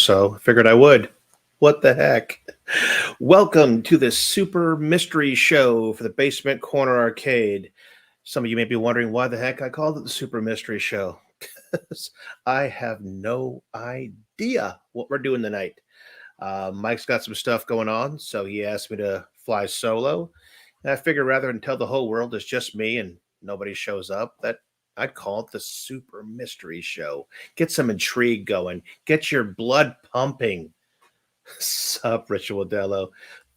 so figured I would. What the heck? Welcome to the Super Mystery Show for the Basement Corner Arcade. Some of you may be wondering why the heck I called it the Super Mystery Show. Because I have no idea what we're doing tonight. Mike's got some stuff going on, so he asked me to fly solo. And I figured rather than tell the whole world it's just me and nobody shows up, that I'd call it the Super Mystery Show. Get some intrigue going. Get your blood pumping. Sup, Ritual Dello.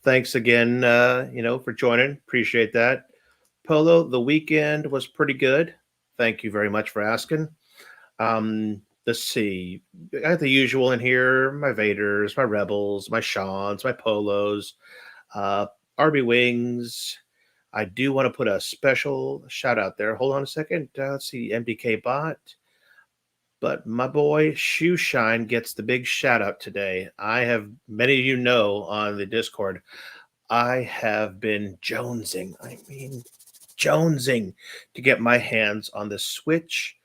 Thanks again, for joining. Appreciate that. Polo, the weekend was pretty good. Thank you very much for asking. Let's see. I got the usual in here: my Vaders, my Rebels, my Shawns, my Polos, RB Wings. I do want to put a special shout out there. Hold on a second. Let's see, MDK Bot. But my boy Shoe Shine gets the big shout out today. I have, many of you know on the Discord, I have been jonesing. Jonesing to get my hands on the Switch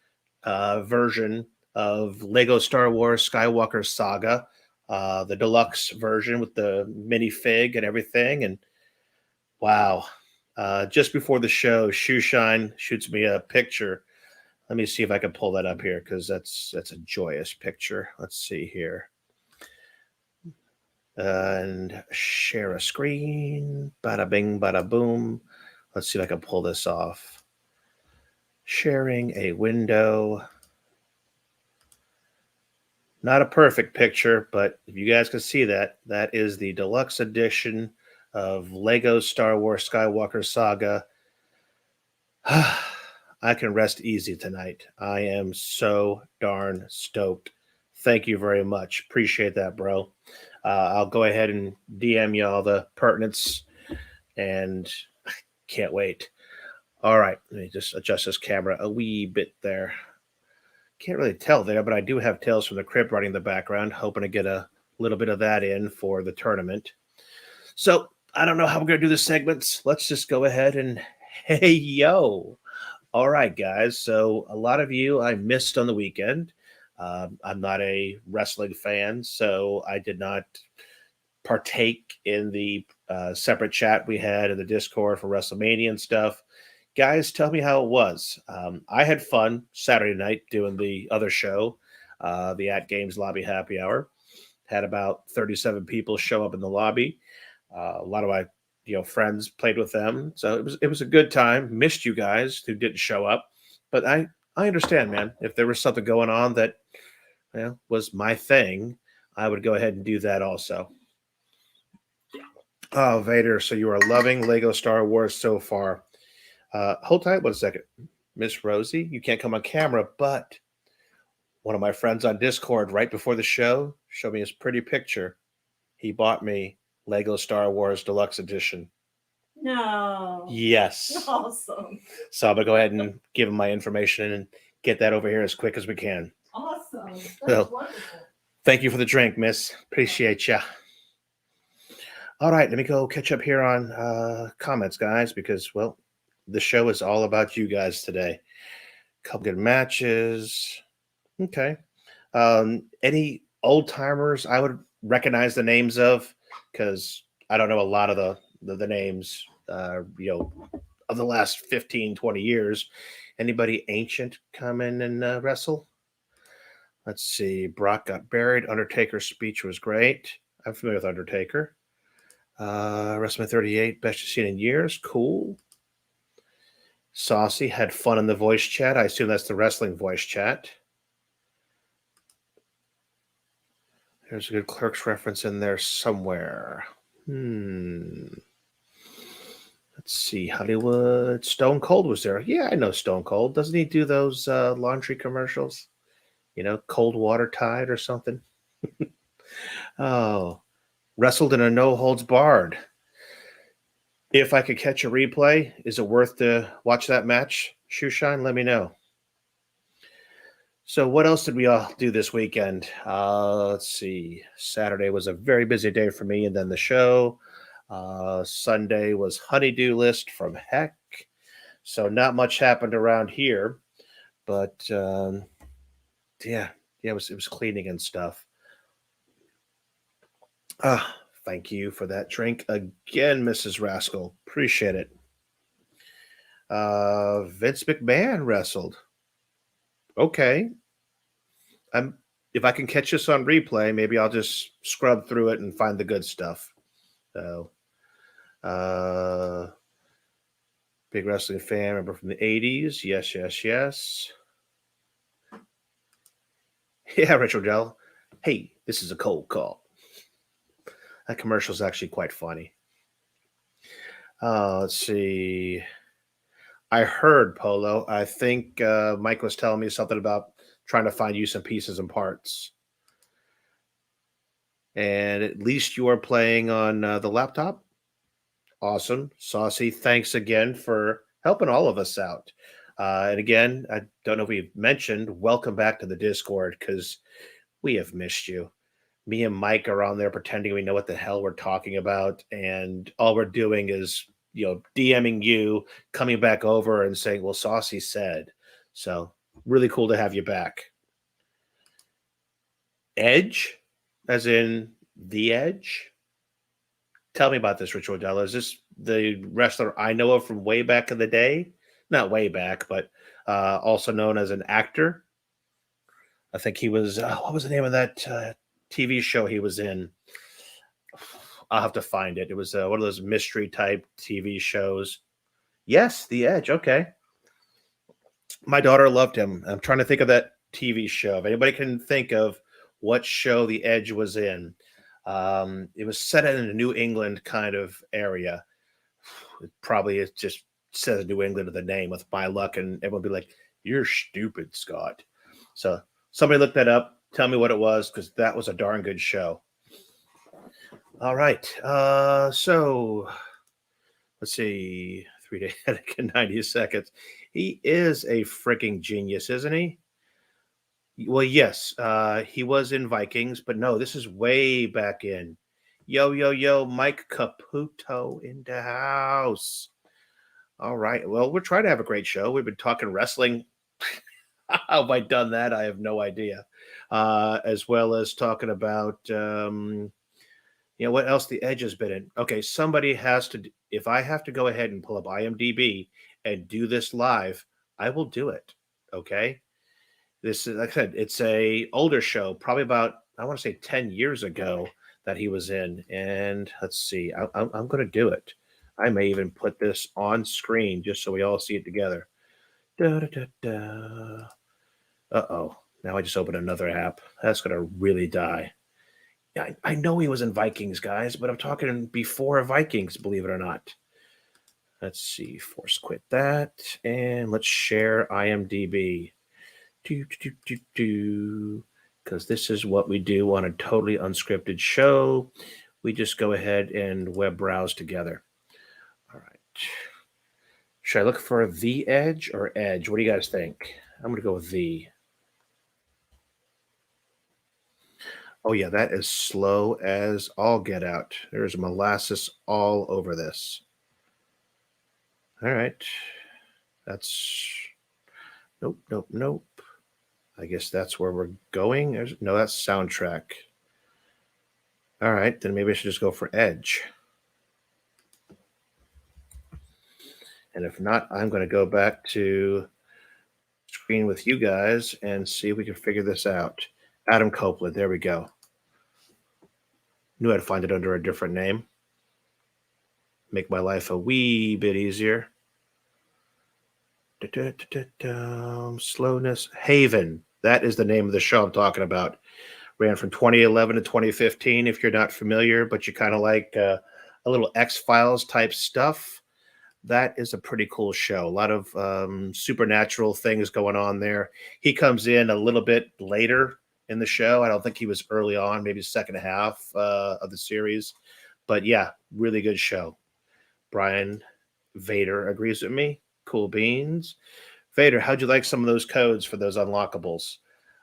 version of Lego Star Wars Skywalker Saga, the deluxe version with the minifig and everything. And wow, just before the show, Shoe Shine shoots me a picture. Let me see if I can pull that up here because that's a joyous picture. Let's see here. And share a screen. Bada bing, bada boom. Let's see if I can pull this off. Sharing a window. Not a perfect picture, but if you guys can see that, that is the deluxe edition of Lego Star Wars Skywalker Saga. I can rest easy tonight. I am so darn stoked. Thank you very much. Appreciate that, bro. I'll go ahead and DM you all the pertinence, and can't wait. All right, let me just adjust this camera a wee bit there. Can't really tell there, but I do have Tales from the Crypt running in the background, hoping to get a little bit of that in for the tournament. So I don't know how we're going to do the segments. Let's just go ahead and hey, yo. All right, guys. So a lot of you I missed on the weekend. I'm not a wrestling fan, so I did not partake in the separate chat we had in the Discord for WrestleMania and stuff. Guys, tell me how it was. I had fun Saturday night doing the other show, the At Games Lobby Happy Hour. Had about 37 people show up in the lobby. A lot of my friends played with them, so it was a good time. Missed you guys who didn't show up, but I understand, man. If there was something going on that was my thing, I would go ahead and do that also. Oh, Vader, so you are loving Lego Star Wars so far. Hold tight 1 second. Miss Rosie, you can't come on camera, but one of my friends on Discord right before the show showed me his pretty picture. He bought me Lego Star Wars Deluxe Edition. No. Yes. Awesome. So I'm going to go ahead and give him my information and get that over here as quick as we can. Awesome. That's wonderful. Thank you for the drink, miss. Appreciate ya. All right, let me go catch up here on comments, guys, because, well, the show is all about you guys today. Couple good matches. Okay. Any old timers I would recognize the names of, because I don't know a lot of the names, of the last 15, 20 years. Anybody ancient come in and wrestle? Let's see. Brock got buried. Undertaker's speech was great. I'm familiar with Undertaker. WrestleMania 38, best you've seen in years. Cool. Saucy had fun in the voice chat. I assume that's the wrestling voice chat. There's a good Clerks reference in there somewhere. Let's see. Hollywood. Stone Cold was there. Yeah, I know Stone Cold. Doesn't he do those laundry commercials? Cold Water Tide or something? Oh, wrestled in a no holds barred. If I could catch a replay, is it worth to watch that match? Shoe Shine, let me know. So what else did we all do this weekend? Let's see. Saturday was a very busy day for me, and then the show. Sunday was Honeydew List from heck. So not much happened around here, but yeah, it was cleaning and stuff. Thank you for that drink again, Mrs. Rascal. Appreciate it. Vince McMahon wrestled. Okay. I'm if I can catch this on replay, maybe I'll just scrub through it and find the good stuff. So uh big wrestling fan, remember from the 80s. Yes, yes, yes. Yeah, Richard Dell. Hey, this is a cold call. That commercial is actually quite funny. Let's see. I heard Polo. I think Mike was telling me something about trying to find you some pieces and parts. And at least you are playing on the laptop. Awesome. Saucy, thanks again for helping all of us out. And again, I don't know if we've mentioned, welcome back to the Discord because we have missed you. Me and Mike are on there pretending we know what the hell we're talking about. And all we're doing is, DMing you, coming back over and saying, well, Saucy said. So really cool to have you back. Edge, as in the Edge. Tell me about this, Rich Odell. Is this the wrestler I know of from way back in the day? Not way back, but also known as an actor. I think he was, what was the name of that TV show he was in? I'll have to find it. It was one of those mystery type TV shows. Yes, The Edge. Okay. My daughter loved him. I'm trying to think of that TV show. If anybody can think of what show The Edge was in, it was set in a New England kind of area. It just says New England in the name with my luck, and everyone will be like, "You're stupid, Scott." So somebody look that up. Tell me what it was because that was a darn good show. All right. So let's see. 3 days and 90 seconds. He is a freaking genius, isn't he? Well, yes. He was in Vikings, but no, this is way back in. Yo, yo, yo, Mike Caputo in the house. All right. Well, we're trying to have a great show. We've been talking wrestling. How have I done that? I have no idea. As well as talking about what else the Edge has been in. Okay, somebody has to. If I have to go ahead and pull up IMDb and do this live, I will do it. Okay. This is, like I said, it's a older show, probably about I want to say 10 years ago that he was in. And let's see, I'm going to do it. I may even put this on screen just so we all see it together. Da, da, da, da. Uh-oh. Now I just opened another app. That's going to really die. Yeah, I know he was in Vikings, guys, but I'm talking before Vikings, believe it or not. Let's see. Force quit that. And let's share IMDb. Because this is what we do on a totally unscripted show. We just go ahead and web browse together. All right. Should I look for the Edge or Edge? What do you guys think? I'm going to go with the. Oh, yeah, that is slow as all get out. There's molasses all over this. All right. That's. Nope, nope, nope. I guess that's where we're going. No, that's soundtrack. All right, then maybe I should just go for Edge. And if not, I'm going to go back to screen with you guys and see if we can figure this out. Adam Copeland, there we go. Knew I'd find it under a different name. Make my life a wee bit easier. Slowness. Haven. That is the name of the show I'm talking about. Ran from 2011 to 2015, if you're not familiar, but you kind of like a little X-Files type stuff. That is a pretty cool show. A lot of supernatural things going on there. He comes in a little bit later in the show. I don't think he was early on, maybe the second half of the series. But yeah, really good show. Brian Vader agrees with me. Cool beans. Vader, how'd you like some of those codes for those unlockables?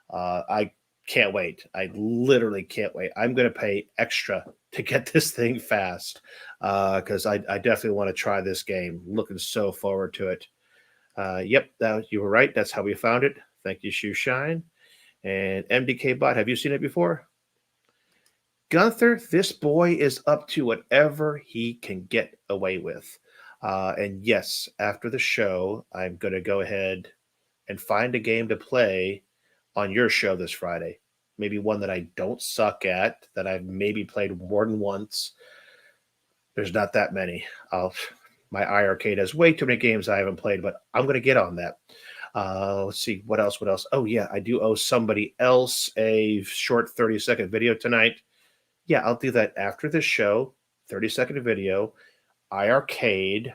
I can't wait. I literally can't wait. I'm going to pay extra to get this thing fast because I definitely want to try this game. Looking so forward to it. Yep, you were right. That's how we found it. Thank you, Shoe Shine. And MDK Bot, have you seen it before? Gunther, this boy is up to whatever he can get away with. And yes, after the show, I'm going to go ahead and find a game to play on your show this Friday. Maybe one that I don't suck at, that I've maybe played more than once. There's not that many. My iiRcade has way too many games I haven't played, but I'm going to get on that. Let's see, what else? What else? Oh, yeah, I do owe somebody else a short 30-second video tonight. Yeah, I'll do that after the show. 30-second video, iiRcade.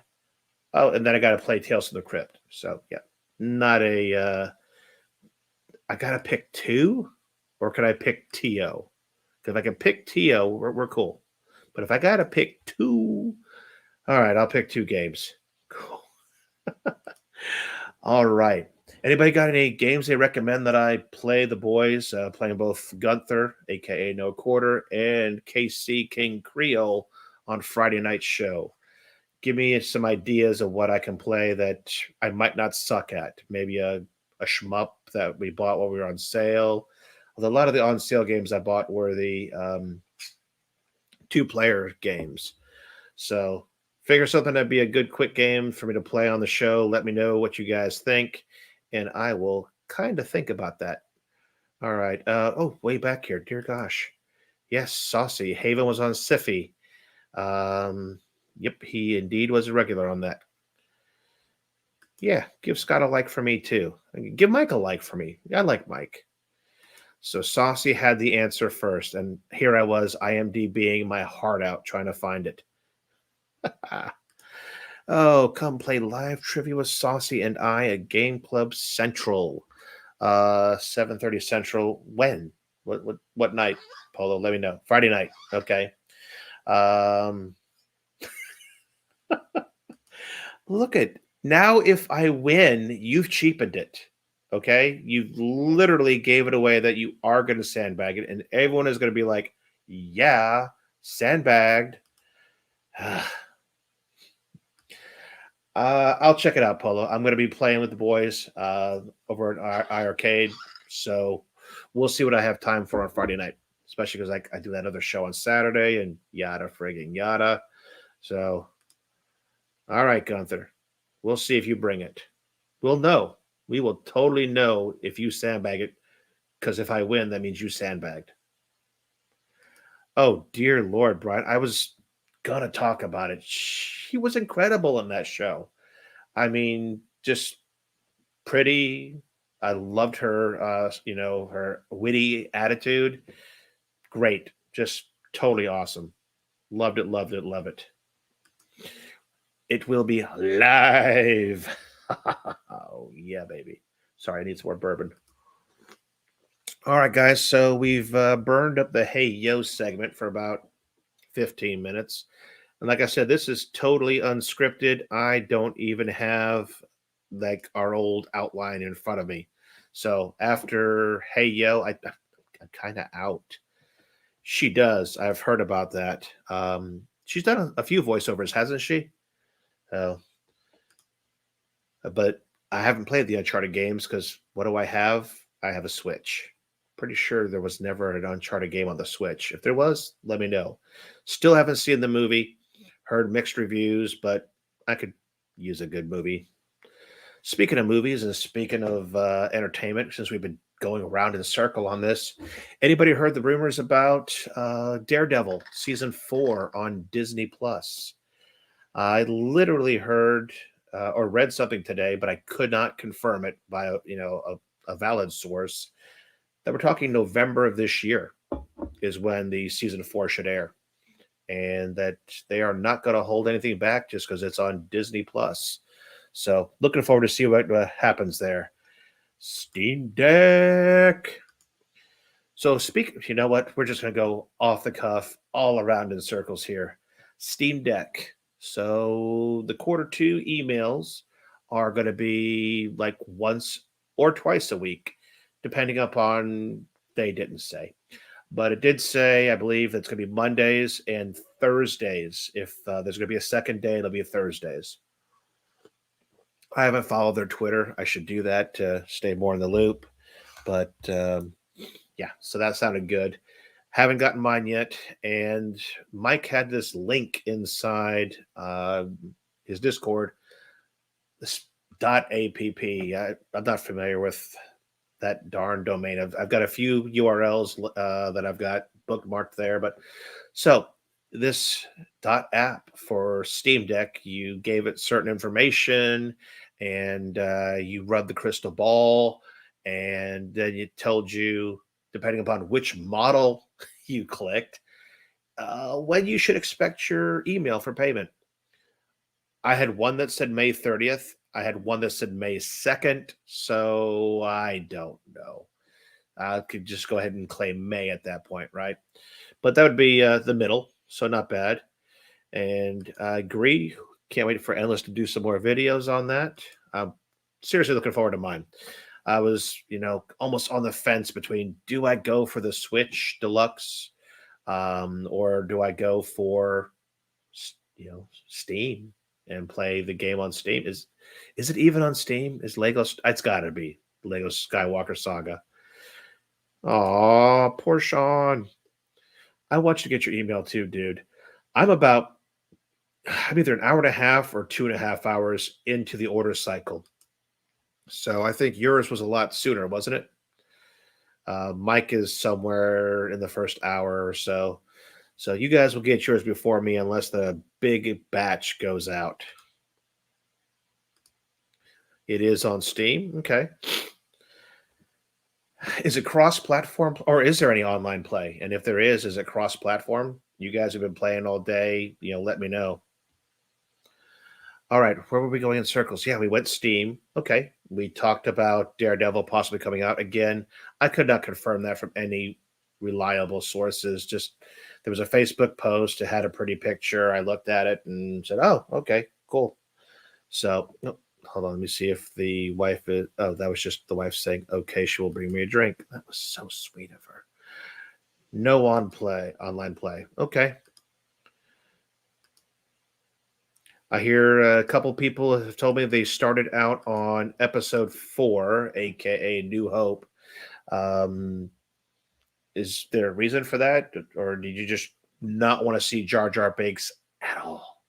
Oh, and then I got to play Tales from the Crypt. So, yeah, not a. I got to pick two, or can I pick TO? Because if I can pick TO, we're cool. But if I got to pick two, all right, I'll pick two games. Cool. All right. Anybody got any games they recommend that I play the boys? Playing both Gunther, aka No Quarter, and KC King Creole on Friday night show. Give me some ideas of what I can play that I might not suck at. Maybe a shmup that we bought while we were on sale. Although a lot of the on sale games I bought were the 2-player games. So figure something that'd be a good quick game for me to play on the show. Let me know what you guys think, and I will kind of think about that. All right. Oh, way back here. Dear gosh. Yes, Saucy. Haven was on Siffy. Yep, he indeed was a regular on that. Yeah, give Scott a like for me too. Give Mike a like for me. I like Mike. So Saucy had the answer first, and here I was IMDbing my heart out trying to find it. Oh, come play live trivia with Saucy and I at Game Club Central. 7:30 Central. When? What night? Polo, let me know. Friday night. Okay. Look at now. If I win, you've cheapened it. Okay, you literally gave it away that you are going to sandbag it, and everyone is going to be like, "Yeah, sandbagged." I'll check it out, Polo. I'm going to be playing with the boys over at iiRcade, so we'll see what I have time for on Friday night, especially because I do that other show on Saturday and yada frigging yada. So, all right, Gunther, we'll see if you bring it. We'll know. We will totally know if you sandbag it, because if I win, that means you sandbagged. Oh, dear Lord, Brian, I was going to talk about it. She was incredible in that show. I mean, just pretty. I loved her, her witty attitude. Great. Just totally awesome. Loved it, loved it, love it. It will be live. Oh, yeah, baby. Sorry, I need some more bourbon. All right, guys. So we've burned up the Hey Yo segment for about 15 minutes. And like I said, this is totally unscripted. I don't even have like our old outline in front of me. So after Hey Yo, I'm kind of out. She does. I've heard about that. She's done a few voiceovers, hasn't she? But I haven't played the Uncharted games because what do I have? I have a Switch. Pretty sure there was never an Uncharted game on the Switch. If there was, let me know. Still haven't seen the movie. Heard mixed reviews, but I could use a good movie. Speaking of movies and speaking of entertainment, since we've been going around in a circle on this, anybody heard the rumors about Daredevil season 4 on Disney Plus? I literally heard or read something today, but I could not confirm it by a valid source that we're talking November of this year is when the season 4 should air, and that they are not going to hold anything back just because it's on Disney Plus. So looking forward to see what happens there. Steam Deck. So you know what? We're just going to go off the cuff, all around in circles here. Steam Deck. So the Q2 emails are going to be like once or twice a week, depending upon, they didn't say. But it did say, I believe, it's going to be Mondays and Thursdays. If there's going to be a second day, it'll be Thursdays. I haven't followed their Twitter. I should do that to stay more in the loop. But yeah, so that sounded good. Haven't gotten mine yet. And Mike had this link inside his Discord, this .app. I'm not familiar with that darn domain. I've got a few URLs that I've got bookmarked there. But so this .app for Steam Deck, you gave it certain information and you rubbed the crystal ball, and then it told you, depending upon which model you clicked, when you should expect your email for payment. I had one that said May 30th. I had one that said May 2nd. So I don't know. I could just go ahead and claim May at that point, right? But that would be the middle. So not bad. And I agree. Can't wait for Endless to do some more videos on that. I'm seriously looking forward to mine. I was, almost on the fence between, do I go for the Switch Deluxe, or do I go for, Steam and play the game on Steam? Is it even on Steam? Is Lego? It's got to be Lego Skywalker Saga. Oh, poor Sean. I want you to get your email too, dude. I'm either an hour and a half or 2.5 hours into the order cycle. So I think yours was a lot sooner, wasn't it? Mike is somewhere in the first hour or so. So you guys will get yours before me unless the big batch goes out. It is on Steam. Okay. Is it cross-platform, or is there any online play? And if there is it cross-platform? You guys have been playing all day. Let me know. All right, where were we going in circles? Yeah, we went Steam. Okay. We talked about Daredevil possibly coming out again. I could not confirm that from any reliable sources. Just there was a Facebook post. It had a pretty picture. I looked at it and said, oh, okay, cool. So, hold on. Let me see if the wife is. Oh, that was just the wife saying, okay, she will bring me a drink. That was so sweet of her. No online play. Okay. I hear a couple people have told me they started out on episode 4, aka New Hope. Is there a reason for that, or did you just not want to see Jar Jar Binks at all?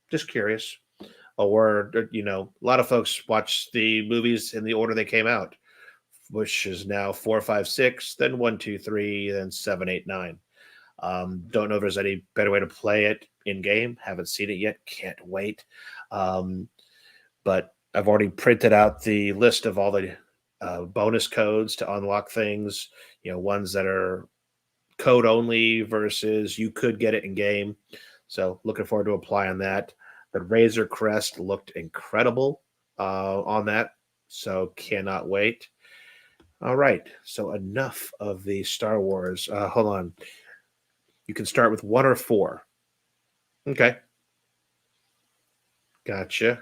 Just curious. Or a lot of folks watch the movies in the order they came out, which is now 4, 5, 6, then 1, 2, 3, then 7, 8, 9. Don't know if there's any better way to play it in game. Haven't seen it yet. Can't wait. But I've already printed out the list of all the bonus codes to unlock things. Ones that are code only versus you could get it in game. So looking forward to applying that. The Razor Crest looked incredible on that. So cannot wait. All right. So enough of the Star Wars. Hold on. You can start with 1 or 4. Okay. Gotcha.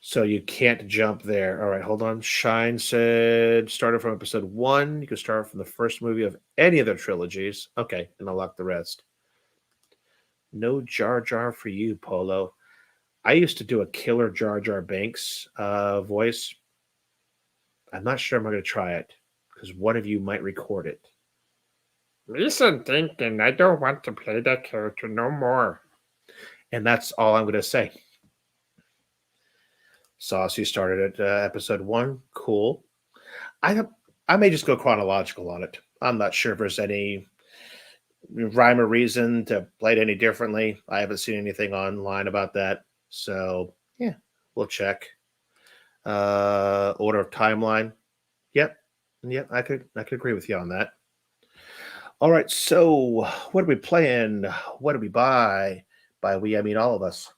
So you can't jump there. All right, hold on. Shine said started from episode 1. You can start from the first movie of any of the trilogies. Okay, and unlock the rest. No Jar Jar for you, Polo. I used to do a killer Jar Jar Binks voice. I'm not sure I'm going to try it because one of you might record it. Listen, thinking, I don't want to play that character no more. And that's all I'm going to say. Saucy started at episode 1. Cool. I may just go chronological on it. I'm not sure if there's any rhyme or reason to play it any differently. I haven't seen anything online about that. So, yeah, we'll check. Order of timeline. Yep, I could agree with you on that. All right, so what are we playing? What do we buy? By we, I mean all of us.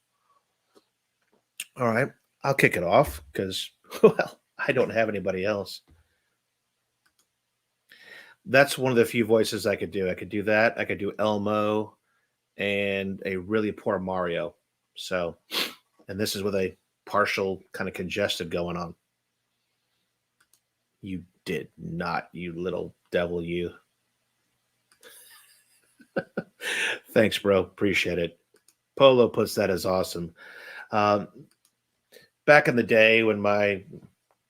All right, I'll kick it off because, well, I don't have anybody else. That's one of the few voices I could do. I could do that. I could do Elmo and a really poor Mario. So, and this is with a partial kind of congested going on. You did not, you little devil, you. Thanks, bro. Appreciate it. Polo puts that as awesome. Back in the day when my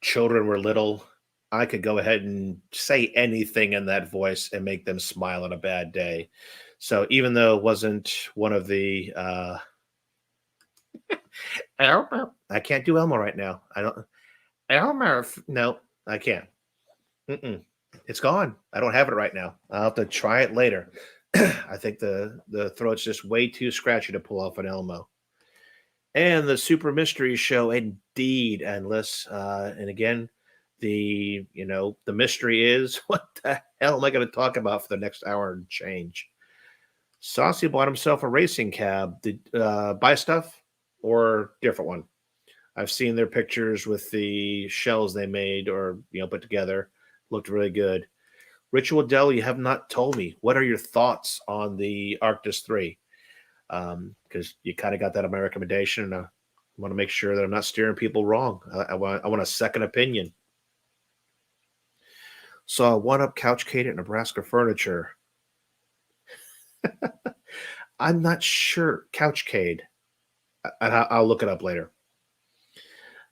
children were little, I could go ahead and say anything in that voice and make them smile on a bad day. So even though it wasn't one of the Elmer, I can't do Elmo right now. I don't. Elmer, No, I can't. Mm-mm. It's gone. I don't have it right now. I'll have to try it later. I think the throat's just way too scratchy to pull off an Elmo. And the Super Mystery Show, indeed, endless. And again, the mystery is what the hell am I going to talk about for the next hour and change? Saucy bought himself a racing cab. Did buy stuff or different one? I've seen their pictures with the shells they made or put together. Looked really good. Ritual Dell, you have not told me. What are your thoughts on the Arctis 3? Because you kind of got that on my recommendation, and I want to make sure that I'm not steering people wrong. I want a second opinion. Saw one-up Couchcade at Nebraska Furniture. I'm not sure. Couchcade. I'll look it up later.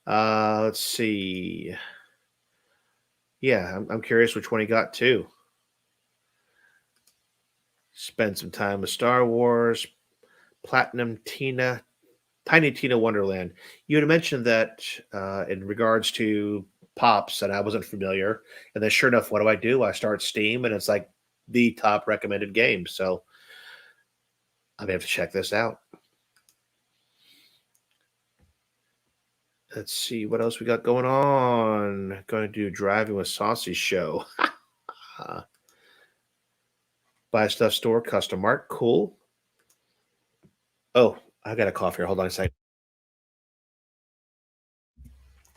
Let's see. Yeah, I'm curious which one he got too. Spend some time with Star Wars, Platinum Tina, Tiny Tina Wonderland. You had mentioned that in regards to Pops, and I wasn't familiar. And then, sure enough, what do? I start Steam, and it's like the top recommended game. So I'm gonna have to check this out. Let's see what else we got going on. Going to do Driving with Saucy show. Buy stuff store, custom art. Cool. Oh, I got a cough here. Hold on a second.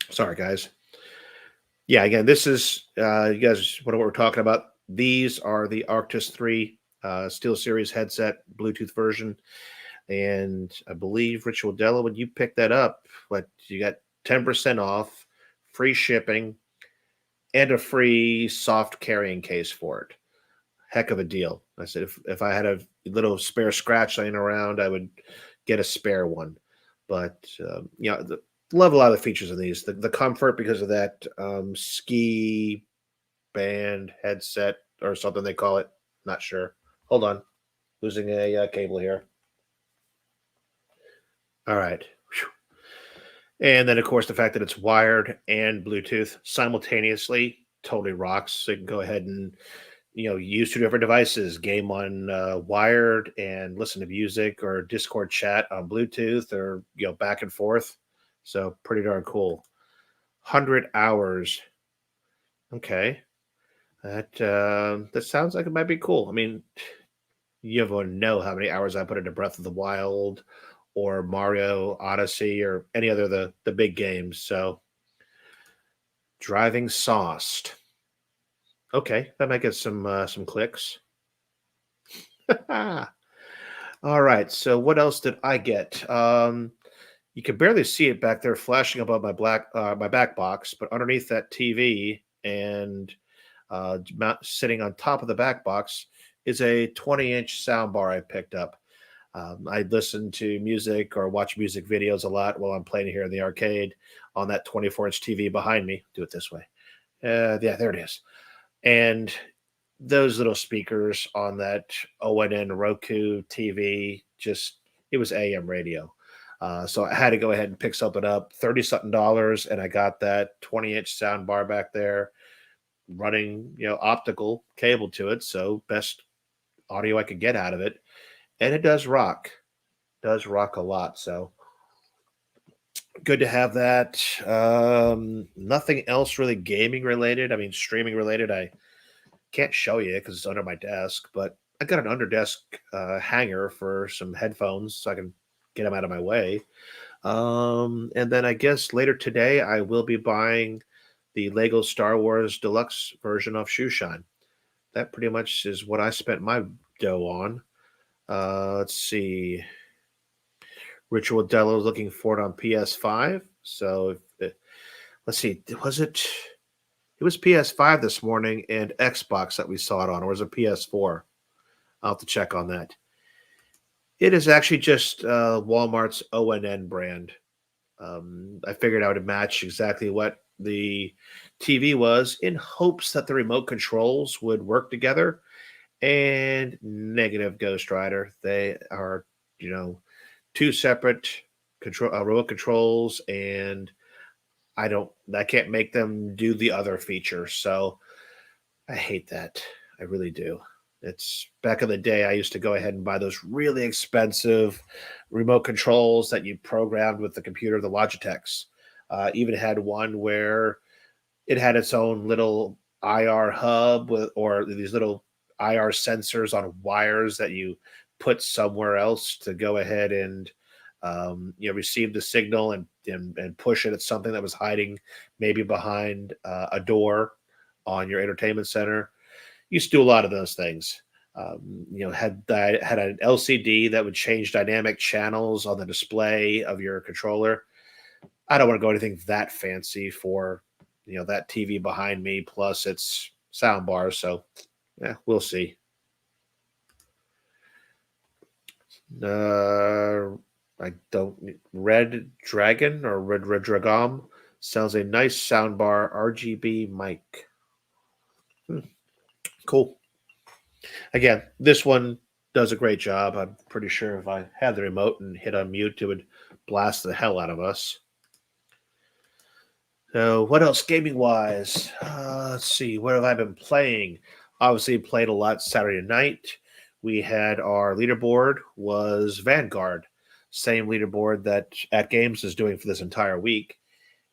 Sorry, guys. Yeah, again, this is you guys. What we're talking about? These are the Arctis 3 Steel Series headset Bluetooth version, and I believe Ritual Della, when you pick that up, what you got 10% off, free shipping, and a free soft carrying case for it. Heck of a deal. I said if I had a little spare scratch laying around, I would get a spare one. But love a lot of the features of these. The comfort because of that ski band headset or something they call it. Not sure. Hold on. Losing a cable here. All right. Whew. And then, of course, the fact that it's wired and Bluetooth simultaneously totally rocks. So you can go ahead and use two different devices, game on wired and listen to music or Discord chat on Bluetooth or back and forth. So pretty darn cool. 100 hours. Okay. That sounds like it might be cool. I mean, you won't know how many hours I put into Breath of the Wild or Mario Odyssey or any other the big games. So driving sauced. Okay, that might get some clicks. All right. So what else did I get? You can barely see it back there flashing above my my back box, but underneath that TV and sitting on top of the back box is a 20-inch soundbar I picked up. I listen to music or watch music videos a lot while I'm playing here in the arcade on that 24-inch TV behind me. Do it this way. Yeah, there it is. And those little speakers on that ONN Roku TV, it was AM radio. So I had to go ahead and pick something up, 30 something dollars, and I got that 20-inch sound bar back there running, optical cable to it. So best audio I could get out of it. And it does rock a lot. So good to have that. Nothing else really gaming related. I mean, streaming related. I can't show you because it's under my desk, but I got an under desk hanger for some headphones so I can get them out of my way. And then I guess later today I will be buying the Lego Star Wars Deluxe version of Shoeshine. That pretty much is what I spent my dough on. Let's see. Ritual Dello looking for it on PS5. So let's see. It was PS5 this morning and Xbox that we saw it on, or was it PS4? I'll have to check on that. It is actually just Walmart's ONN brand. I figured I would match exactly what the TV was in hopes that the remote controls would work together. And negative, Ghost Rider. They are, two separate remote controls, and I can't make them do the other feature. So I hate that. I really do. It's back in the day, I used to go ahead and buy those really expensive remote controls that you programmed with the computer, the Logitechs. Even had one where it had its own little IR hub or these little IR sensors on wires that you put somewhere else to go ahead and receive the signal and push it at something that was hiding maybe behind a door on your entertainment center. Used to do a lot of those things. Had an LCD that would change dynamic channels on the display of your controller. I don't want to go anything that fancy for that TV behind me plus its sound bar. So yeah, we'll see. I don't Red Dragon or Red Dragom sounds a nice soundbar RGB mic. Cool. Again, this one does a great job. I'm pretty sure if I had the remote and hit unmute, it would blast the hell out of us. So what else gaming wise? Let's see. What have I been playing? Obviously played a lot Saturday night. We had our leaderboard was Vanguard. Same leaderboard that At Games is doing for this entire week.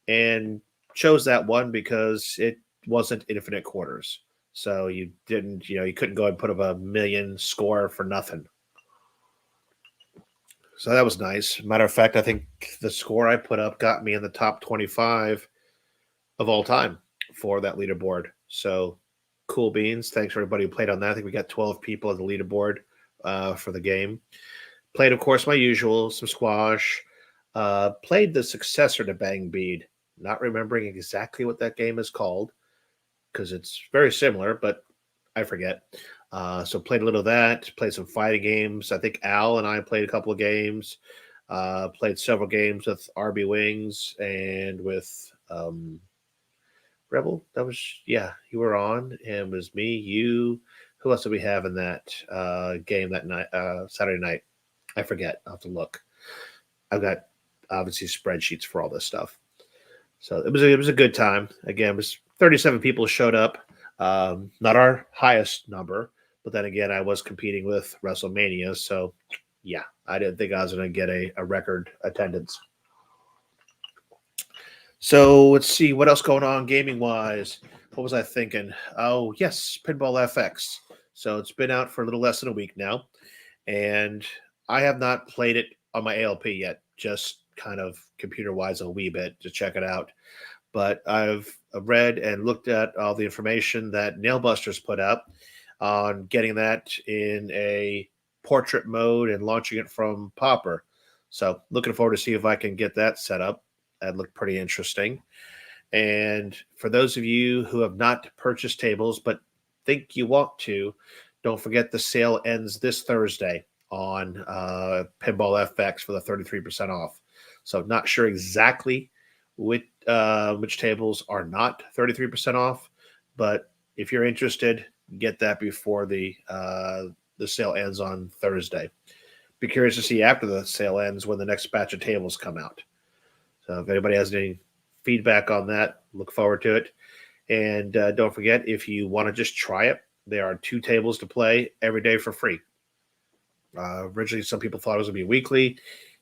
And chose that one because it wasn't infinite quarters. So you couldn't go and put up a million score for nothing. So that was nice. Matter of fact, I think the score I put up got me in the top 25 of all time for that leaderboard. So cool beans. Thanks for everybody who played on that. I think we got 12 people on the leaderboard for the game. Played, of course, my usual, some squash. Played the successor to Bang Bead. Not remembering exactly what that game is called because it's very similar, but I forget. So played a little of that. Played some fighting games. I think Al and I played a couple of games. Played several games with RB Wings and with Rebel. That was, yeah, you were on. And it was me, you. Who else did we have in that game that night, Saturday night? I forget. I'll have to look. I've got obviously spreadsheets for all this stuff. So it was a good time. Again, it was 37 people showed up. Not our highest number, but then again, I was competing with WrestleMania. So yeah, I didn't think I was going to get a record attendance. So let's see what else going on gaming wise. What was I thinking? Oh yes, Pinball FX. So it's been out for a little less than a week now, and I have not played it on my ALP yet. Just kind of computer wise a wee bit to check it out. But I've read and looked at all the information that Nailbusters put up on getting that in a portrait mode and launching it from Popper. So looking forward to see if I can get that set up. That looked pretty interesting. And for those of you who have not purchased tables but think you want to, don't forget the sale ends this Thursday on Pinball FX for the 33% off. So not sure exactly which tables are not 33% off, but if you're interested, get that before the sale ends on Thursday. Be curious to see after the sale ends when the next batch of tables come out. So if anybody has any feedback on that, look forward to it. And don't forget, if you want to just try it, there are 2 tables to play every day for free. Originally, some people thought it was going to be weekly.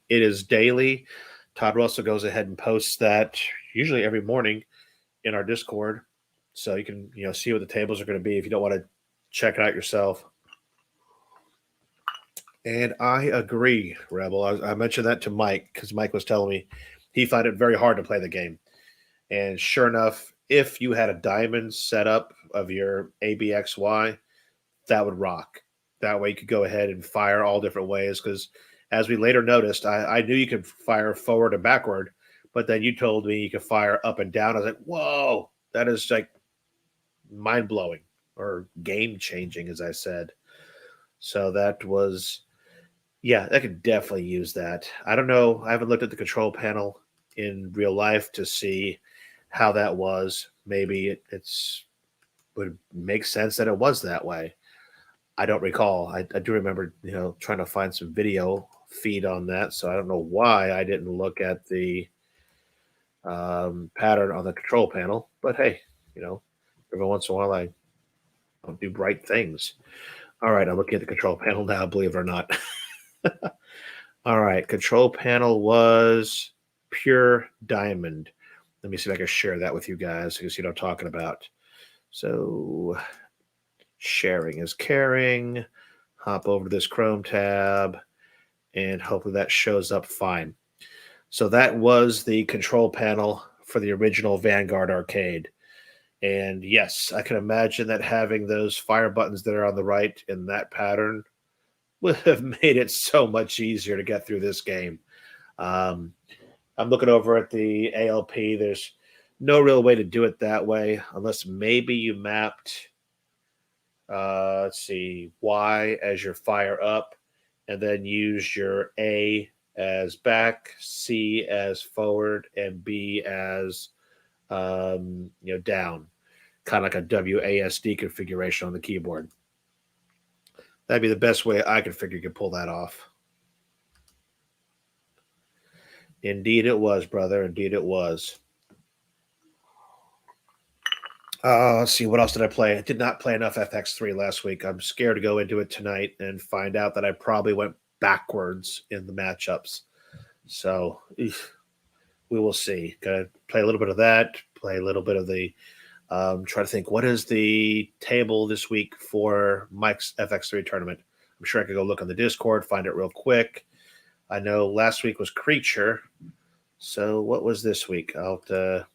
It is daily. Todd Russell goes ahead and posts that usually every morning in our Discord. So you can see what the tables are going to be if you don't want to check it out yourself. And I agree, Rebel. I mentioned that to Mike because Mike was telling me he found it very hard to play the game. And sure enough, if you had a diamond setup of your ABXY, that would rock. That way you could go ahead and fire all different ways because as we later noticed, I knew you could fire forward and backward, but then you told me you could fire up and down. I was like, whoa, that is like mind-blowing or game-changing, as I said. So that was, yeah, I could definitely use that. I don't know. I haven't looked at the control panel in real life to see how that was. Maybe it's would make sense that it was that way. I don't recall. I do remember, trying to find some video feed on that. So I don't know why I didn't look at the pattern on the control panel. But hey, every once in a while I don't do bright things. All right, I'm looking at the control panel now, believe it or not. All right, control panel was pure diamond. Let me see if I can share that with you guys so you can see what I'm talking about. So sharing is caring. Hop over to this Chrome tab, and hopefully that shows up fine. So that was the control panel for the original Vanguard arcade. And yes, I can imagine that having those fire buttons that are on the right in that pattern would have made it so much easier to get through this game. I'm looking over at the ALP. There's no real way to do it that way unless maybe you mapped, let's see, Y as your fire up, and then use your A as back, C as forward, and B as down, kind of like a WASD configuration on the keyboard. That'd be the best way I could figure you could pull that off. Indeed it was, brother. Indeed it was. Let's see. What else did I play? I did not play enough FX3 last week. I'm scared to go into it tonight and find out that I probably went backwards in the matchups. So we will see. Gonna play a little bit of that. Play a little bit of the try to think, what is the table this week for Mike's FX3 tournament? I'm sure I could go look on the Discord, find it real quick. I know last week was Creature. So what was this week? I'll have to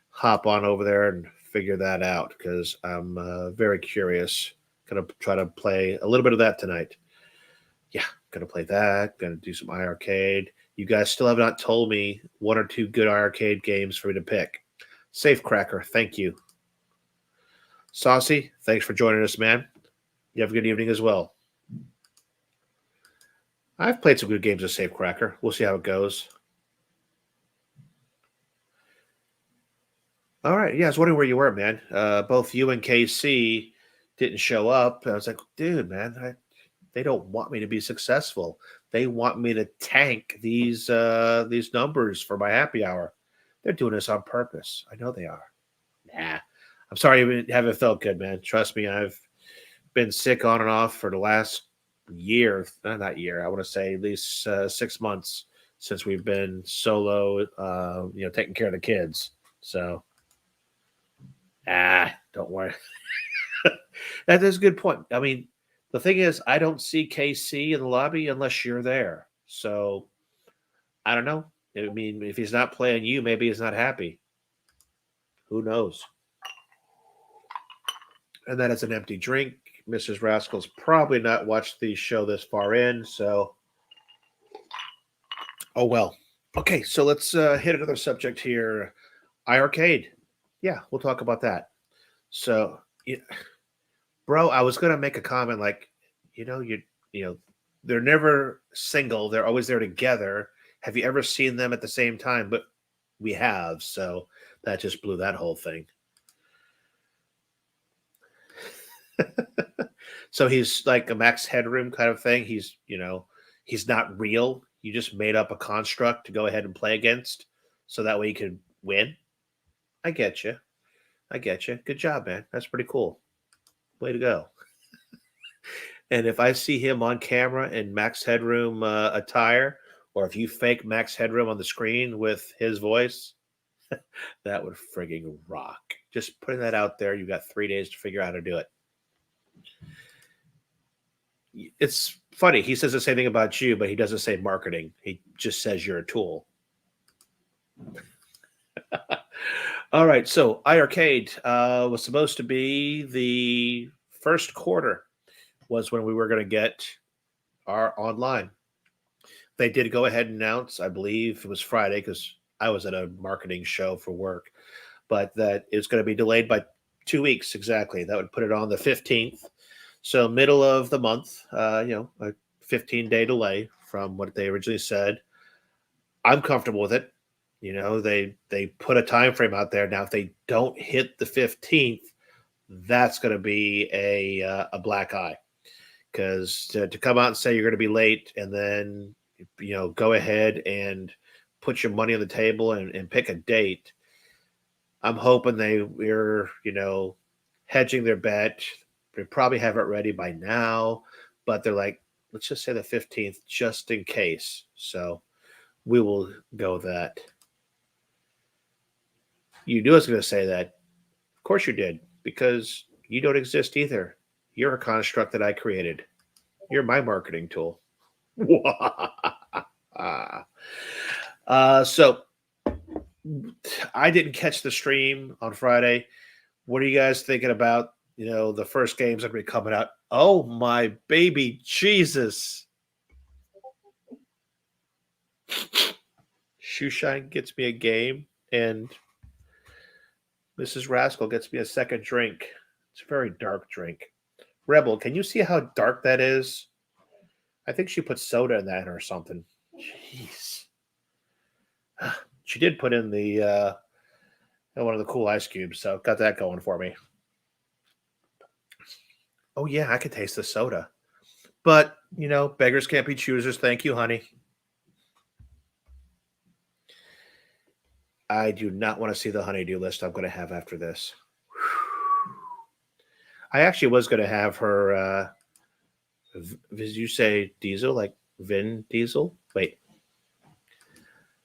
hop on over there and figure that out because I'm very curious. Going to try to play a little bit of that tonight. Yeah, going to play that. Going to do some iiRcade. You guys still have not told me one or two good iiRcade games for me to pick. Safecracker, thank you. Saucy, thanks for joining us, man. You have a good evening as well. I've played some good games of Safecracker. We'll see how it goes. All right. Yeah, I was wondering where you were, man. Both you and KC didn't show up. I was like, dude, man, they don't want me to be successful. They want me to tank these numbers for my happy hour. They're doing this on purpose. I know they are. Nah. I'm sorry you haven't felt good, man. Trust me, I've been sick on and off for the last year. Not year. I want to say at least 6 months since we've been solo, taking care of the kids. So, don't worry. That is a good point. I mean, the thing is, I don't see KC in the lobby unless you're there. So, I don't know. I mean, if he's not playing you, maybe he's not happy. Who knows? And that is an empty drink. Mrs. Rascal's probably not watched the show this far in, so oh well. Okay, so let's hit another subject here. iiRcade. Yeah, we'll talk about that. So, bro, I was gonna make a comment like, they're never single; they're always there together. Have you ever seen them at the same time? But we have, so that just blew that whole thing. So he's like a Max Headroom kind of thing. He's not real. You just made up a construct to go ahead and play against, so that way you could win. I get you. Good job, man. That's pretty cool. Way to go. And if I see him on camera in Max Headroom attire, or if you fake Max Headroom on the screen with his voice, that would frigging rock. Just putting that out there. You got 3 days to figure out how to do it. It's funny. He says the same thing about you, but he doesn't say marketing. He just says you're a tool. All right. So iiRcade was supposed to be the first quarter was when we were going to get our online. They did go ahead and announce, I believe it was Friday because I was at a marketing show for work, but that it's going to be delayed by 2 weeks exactly. That would put it on the 15th. So middle of the month, a 15-day delay from what they originally said. I'm comfortable with it. They put a time frame out there. Now, if they don't hit the 15th, that's going to be a black eye, because to come out and say you're going to be late and then go ahead and put your money on the table and pick a date. I'm hoping we're hedging their bet. They probably have it ready by now, but they're like, let's just say the 15th just in case. So we will go with that. You knew I was going to say that. Of course you did, because you don't exist either. You're a construct that I created. You're my marketing tool. So I didn't catch the stream on Friday. What are you guys thinking about, the first games that will be coming out? Oh, my baby Jesus. Shoeshine gets me a game, and Mrs. Rascal gets me a second drink. It's a very dark drink. Rebel, can you see how dark that is? I think she put soda in that or something. Jeez. She did put in the one of the cool ice cubes, so got that going for me. Oh yeah, I could taste the soda. But, beggars can't be choosers. Thank you, honey. I do not want to see the honeydew list I'm going to have after this. I actually was going to have her, did you say Diesel, like Vin Diesel? Wait.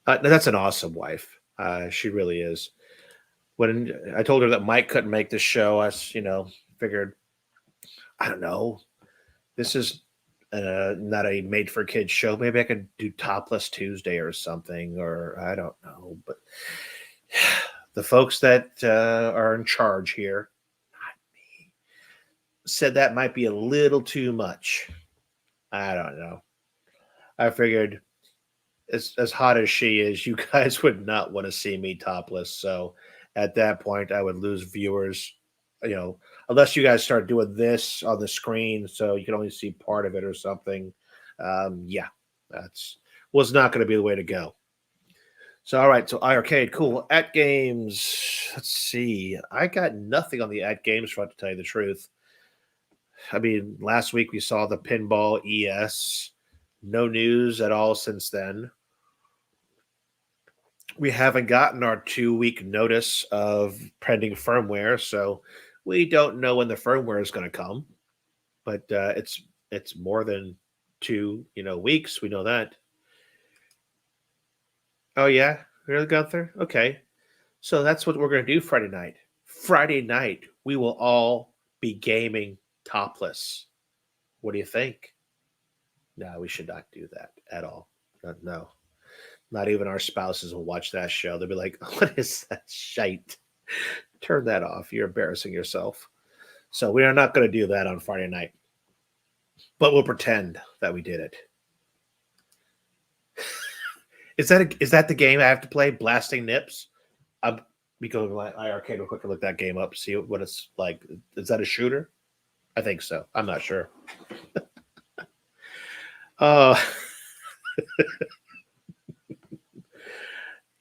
No, that's an awesome wife. She really is. When I told her that Mike couldn't make this show, I, figured, I don't know, this is not a made for kids show. Maybe I could do Topless Tuesday or something, or I don't know. But the folks that are in charge here, not me, said that might be a little too much. I don't know. I figured, as hot as she is, you guys would not want to see me topless. So at that point, I would lose viewers, unless you guys start doing this on the screen so you can only see part of it or something. Yeah, was not going to be the way to go. So, all right. So iiRcade, cool. At games, let's see. I got nothing on the at games front, to tell you the truth. I mean, last week we saw the Pinball ES. No news at all since then. We haven't gotten our 2-week notice of pending firmware, so we don't know when the firmware is going to come. But it's more than 2 weeks. We know that. Oh yeah, really, Gunther? Okay, so that's what we're going to do Friday night. Friday night, we will all be gaming topless. What do you think? No, we should not do that at all. No. Not even our spouses will watch that show. They'll be like, what is that shite? Turn that off. You're embarrassing yourself. So we are not going to do that on Friday night. But we'll pretend that we did it. Is that the game I have to play? Blasting Nips? I'm going to my iiRcade real quick and look that game up, see what it's like. Is that a shooter? I think so. I'm not sure.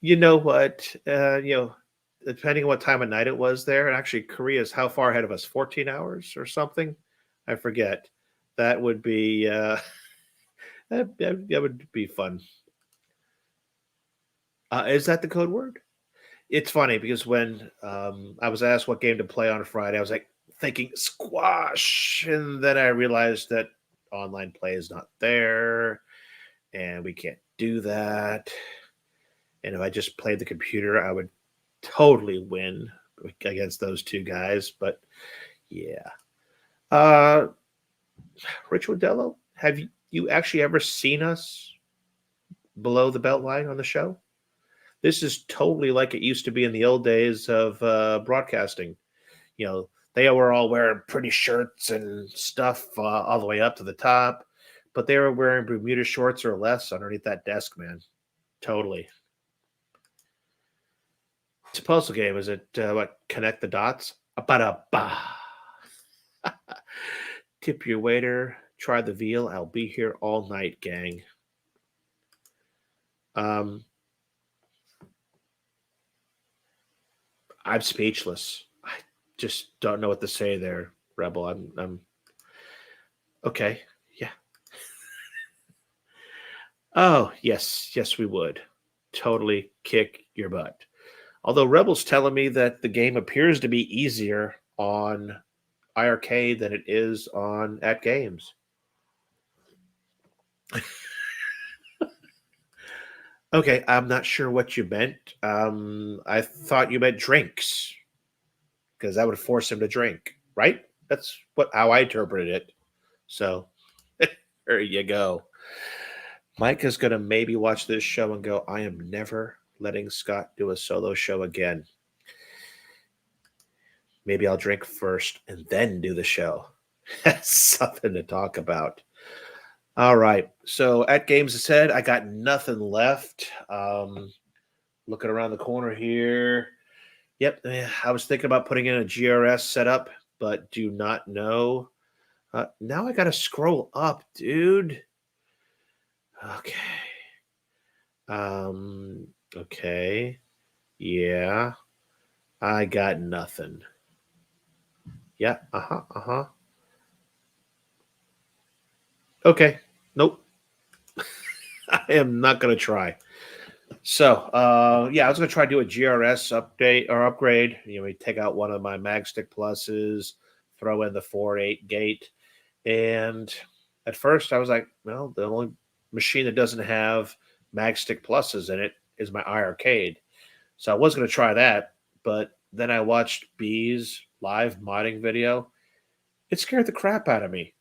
You know what? Depending on what time of night it was there, and actually Korea's how far ahead of us? 14 hours or something? I forget. That would be that would be fun. Is that the code word? It's funny because when I was asked what game to play on Friday, I was like thinking squash, and then I realized that online play is not there, and we can't do that. And if I just played the computer, I would totally win against those two guys. But yeah. Rich Wadello, have you actually ever seen us below the belt line on the show? This is totally like it used to be in the old days of broadcasting. They were all wearing pretty shirts and stuff all the way up to the top, but they were wearing Bermuda shorts or less underneath that desk, man. Totally. It's a puzzle game. Is it what? Connect the dots? Ba-da-ba. Tip your waiter. Try the veal. I'll be here all night, gang. I'm speechless. I just don't know what to say there, Rebel. I'm okay. Yeah. Oh, yes, we would. Totally kick your butt. Although Rebel's telling me that the game appears to be easier on iiRcade than it is on at games. Okay, I'm not sure what you meant. I thought you meant drinks because that would force him to drink, right? That's how I interpreted it. So there you go. Mike is going to maybe watch this show and go, I am never letting Scott do a solo show again. Maybe I'll drink first and then do the show. That's something to talk about. All right. So at Games Ahead, I got nothing left. Looking around the corner here. Yep. I was thinking about putting in a GRS setup, but do not know. Now I got to scroll up, dude. Okay. Okay. Yeah. I got nothing. Yeah. Uh-huh. Okay. Nope. I am not going to try. So, yeah, I was going to try to do a GRS update or upgrade. We take out one of my Magstick Pluses, throw in the 4.8 gate. And at first I was like, well, the only machine that doesn't have Magstick Pluses in it is my iiRcade. So I was going to try that, but then I watched B's live modding video. It scared the crap out of me.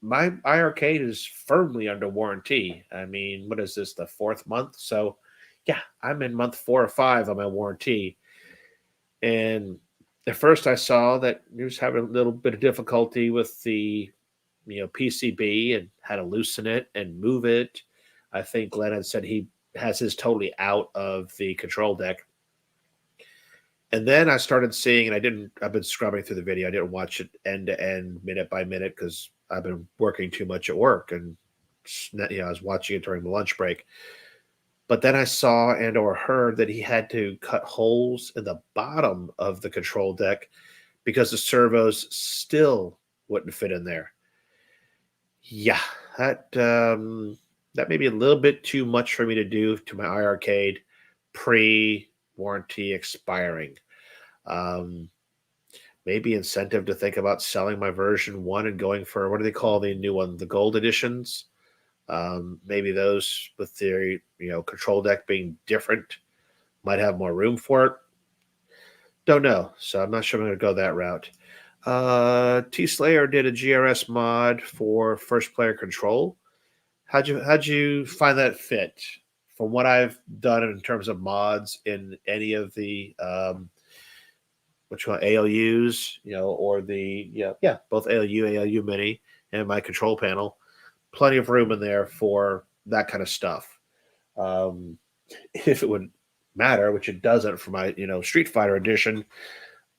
My iiRcade is firmly under warranty. I mean, what is this, the 4th month? So, yeah, I'm in month 4 or 5 on my warranty. And at first I saw that he was having a little bit of difficulty with the PCB and how to loosen it and move it. I think Glenn had said he has his totally out of the control deck. And then I started seeing, and I've been scrubbing through the video. I didn't watch it end to end, minute by minute, because I've been working too much at work. And, I was watching it during the lunch break. But then I saw and or heard that he had to cut holes in the bottom of the control deck because the servos still wouldn't fit in there. Yeah, that may be a little bit too much for me to do to my iiRcade pre-warranty expiring. Maybe incentive to think about selling my version 1 and going for, what do they call the new one? The gold editions. Maybe those with their control deck being different might have more room for it. Don't know. So I'm not sure I'm going to go that route. T Slayer did a GRS mod for first player control. How'd you find that fit? From what I've done in terms of mods in any of the ALUs, or the both ALU Mini and my control panel, plenty of room in there for that kind of stuff. If it would matter, which it doesn't for my Street Fighter edition,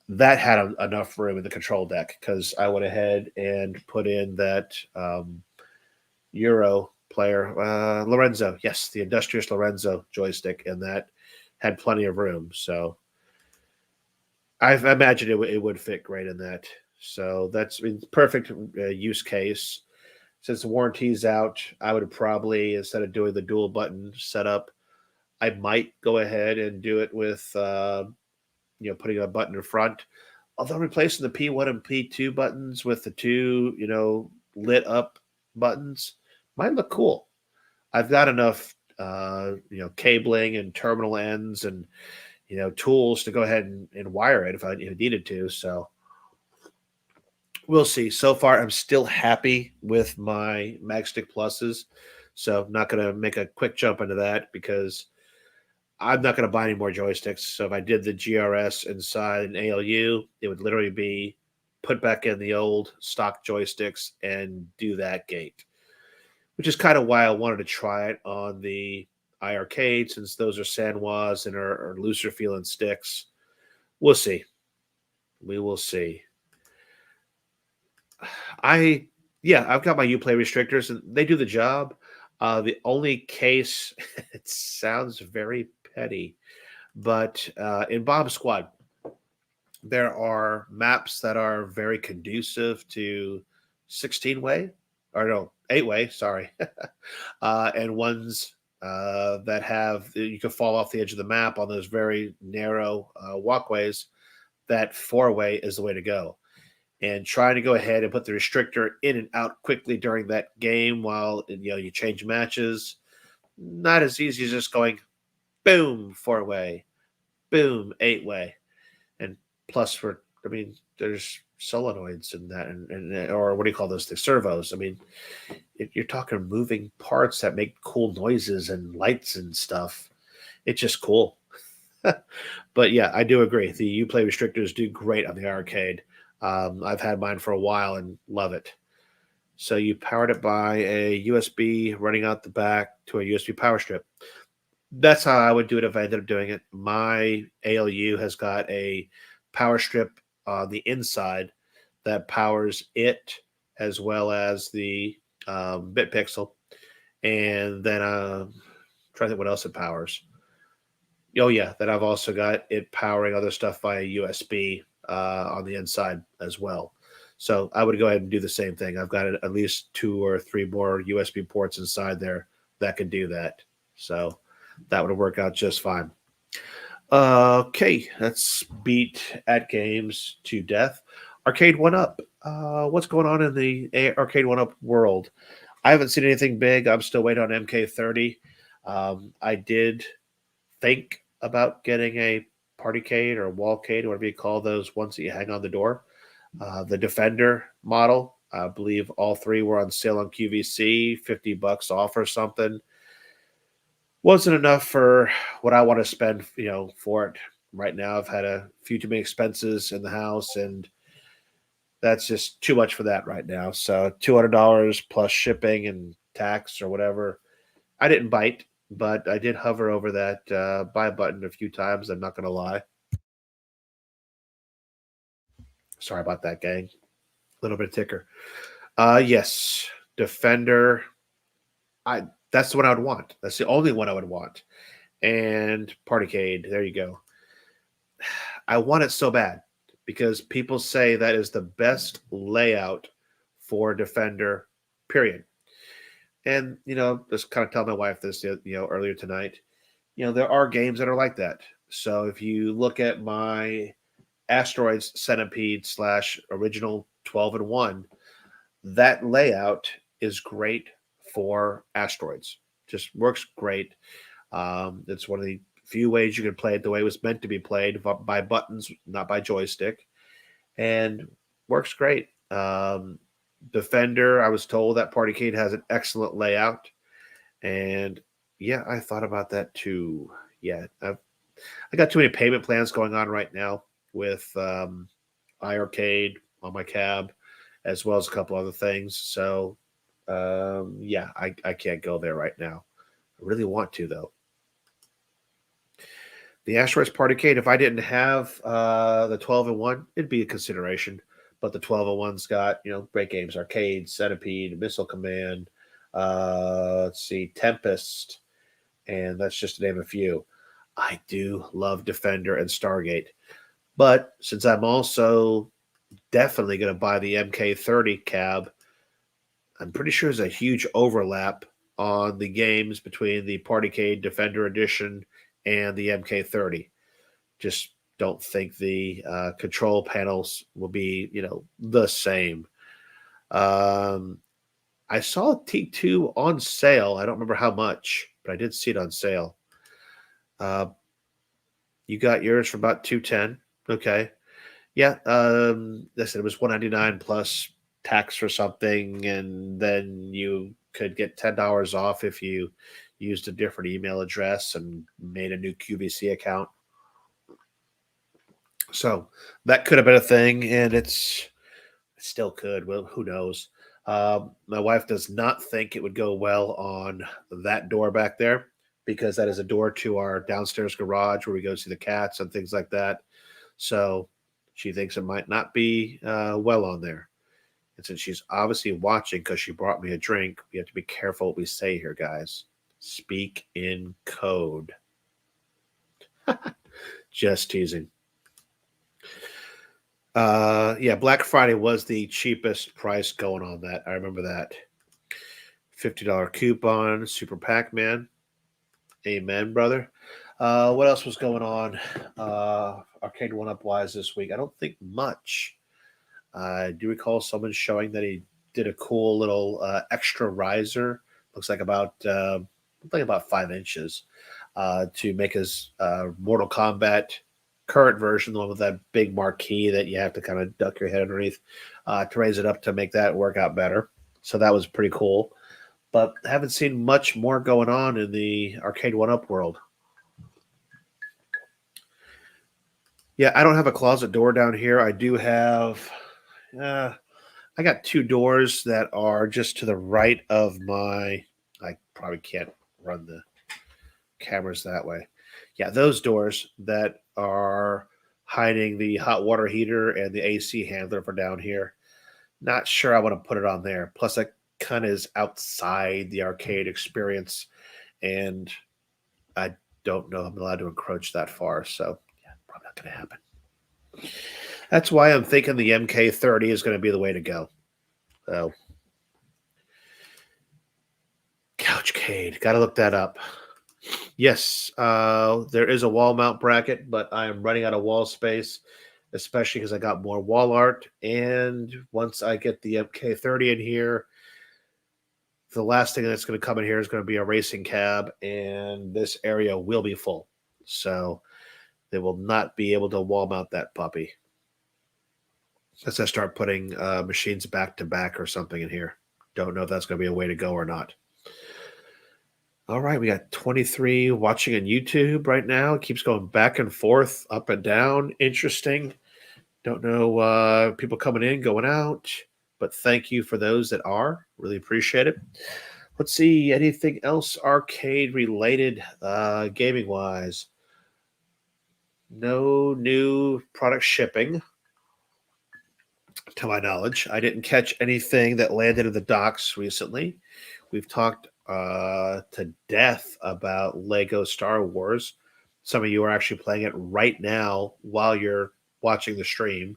that had enough room in the control deck because I went ahead and put in that Euro player, Lorenzo. Yes, the Industrious Lorenzo joystick, and that had plenty of room. So I imagine it would fit great in that. So that's perfect use case. Since the warranty's out, I would probably, instead of doing the dual button setup, I might go ahead and do it with putting a button in front. Although replacing the P1 and P2 buttons with the two, lit up buttons might look cool. I've got enough, cabling and terminal ends and, tools to go ahead and wire it if I needed to. So we'll see. So far, I'm still happy with my Magstick Pluses. So I'm not going to make a quick jump into that because I'm not going to buy any more joysticks. So if I did the GRS inside an ALU, it would literally be put back in the old stock joysticks and do that gate, which is kind of why I wanted to try it on the iiRcade, since those are Sanwas and are looser feeling sticks. We'll see. We will see. I've got my Uplay restrictors, and they do the job. The only case, it sounds very petty, But in Bomb Squad, there are maps that are very conducive to 16-way, or no, 8-way, sorry, and ones that have, you can fall off the edge of the map on those very narrow walkways. That 4-way is the way to go. And trying to go ahead and put the restrictor in and out quickly during that game while you change matches, not as easy as just going boom 4-way, boom 8-way, and plus there's solenoids in that, and or what do you call those things, servos. I mean, you're talking moving parts that make cool noises and lights and stuff. It's just cool. But yeah, I do agree. The Uplay restrictors do great on the arcade. I've had mine for a while and love it. So you powered it by a USB running out the back to a USB power strip. That's how I would do it if I ended up doing it. My ALU has got a power strip on the inside that powers it as well as the bit pixel. And then try to think what else it powers. Oh yeah, then I've also got it powering other stuff via USB on the inside as well. So I would go ahead and do the same thing. I've got at least 2 or 3 more USB ports inside there that can do that. So that would work out just fine. Okay, let's beat at games to death. Arcade 1-Up. What's going on in the Arcade 1-Up world? I haven't seen anything big. I'm still waiting on MK30. I did think about getting a partycade or wallcade, whatever you call those ones that you hang on the door. The Defender model, I believe all 3 were on sale on QVC, $50 off or something. Wasn't enough for what I want to spend, for it right now. I've had a few too many expenses in the house, and that's just too much for that right now. So $200 plus shipping and tax or whatever. I didn't bite, but I did hover over that buy button a few times. I'm not going to lie. Sorry about that, gang. A little bit of ticker. Yes, Defender. That's the one I would want. That's the only one I would want. And Partycade. There you go. I want it so bad because people say that is the best layout for Defender, period. And, just kind of tell my wife this, earlier tonight. There are games that are like that. So if you look at my Asteroids Centipede / original 12-in-1, that layout is great for Asteroids. Just works great. It's one of the few ways you can play it the way it was meant to be played, by buttons, not by joystick, and works great. Defender, I was told that Partycade has an excellent layout, and yeah, I thought about that too. Yeah, I got too many payment plans going on right now with iiRcade on my cab, as well as a couple other things. So yeah, I can't go there right now. I really want to, though. The Asteroids Partycade, if I didn't have the 12-in-1, it'd be a consideration. But the 12-in-1's got, great games: Arcade, Centipede, Missile Command, let's see, Tempest, and that's just to name a few. I do love Defender and Stargate. But since I'm also definitely going to buy the MK30 cab, I'm pretty sure there's a huge overlap on the games between the Partycade Defender Edition and the MK30. Just don't think the control panels will be, the same. I saw T2 on sale. I don't remember how much, but I did see it on sale. You got yours for about $210. Okay. Yeah. I said it was $199 plus tax or something, and then you could get $10 off if you used a different email address and made a new QVC account. So that could have been a thing, and it still could. Well, who knows? My wife does not think it would go well on that door back there, because that is a door to our downstairs garage where we go see the cats and things like that. So she thinks it might not be well on there. And since she's obviously watching because she brought me a drink, we have to be careful what we say here, guys. Speak in code. Just teasing. Yeah, Black Friday was the cheapest price going on that. I remember that. $50 coupon, Super Pac-Man. Amen, brother. What else was going on arcade one-up wise this week? I don't think much. I do recall someone showing that he did a cool little extra riser. Looks like about 5 inches to make his Mortal Kombat current version, the one with that big marquee that you have to kind of duck your head underneath, to raise it up to make that work out better. So that was pretty cool. But haven't seen much more going on in the arcade one-up world. Yeah, I don't have a closet door down here. I do have. I got two doors that are just to the right of my. I probably can't run the cameras that way. Yeah, those doors that are hiding the hot water heater and the AC handler for down here. Not sure I want to put it on there. Plus, that kind of is outside the arcade experience, and I don't know if I'm allowed to encroach that far. So, yeah, probably not going to happen. That's why I'm thinking the MK30 is going to be the way to go. So, Couchcade, got to look that up. Yes, there is a wall mount bracket, but I am running out of wall space, especially because I got more wall art. And once I get the MK30 in here, the last thing that's going to come in here is going to be a racing cab, and this area will be full. So they will not be able to wall mount that puppy. As I start putting machines back to back or something in here. Don't know if that's going to be a way to go or not. All right, we got 23 watching on YouTube right now. It keeps going back and forth, up and down. Interesting. Don't know people coming in, going out, but thank you for those that are. Really appreciate it. Let's see, anything else arcade related, gaming wise? No new product shipping, to my knowledge. I didn't catch anything that landed in the docks recently. We've talked to death about Lego Star Wars. Some of you are actually playing it right now while you're watching the stream.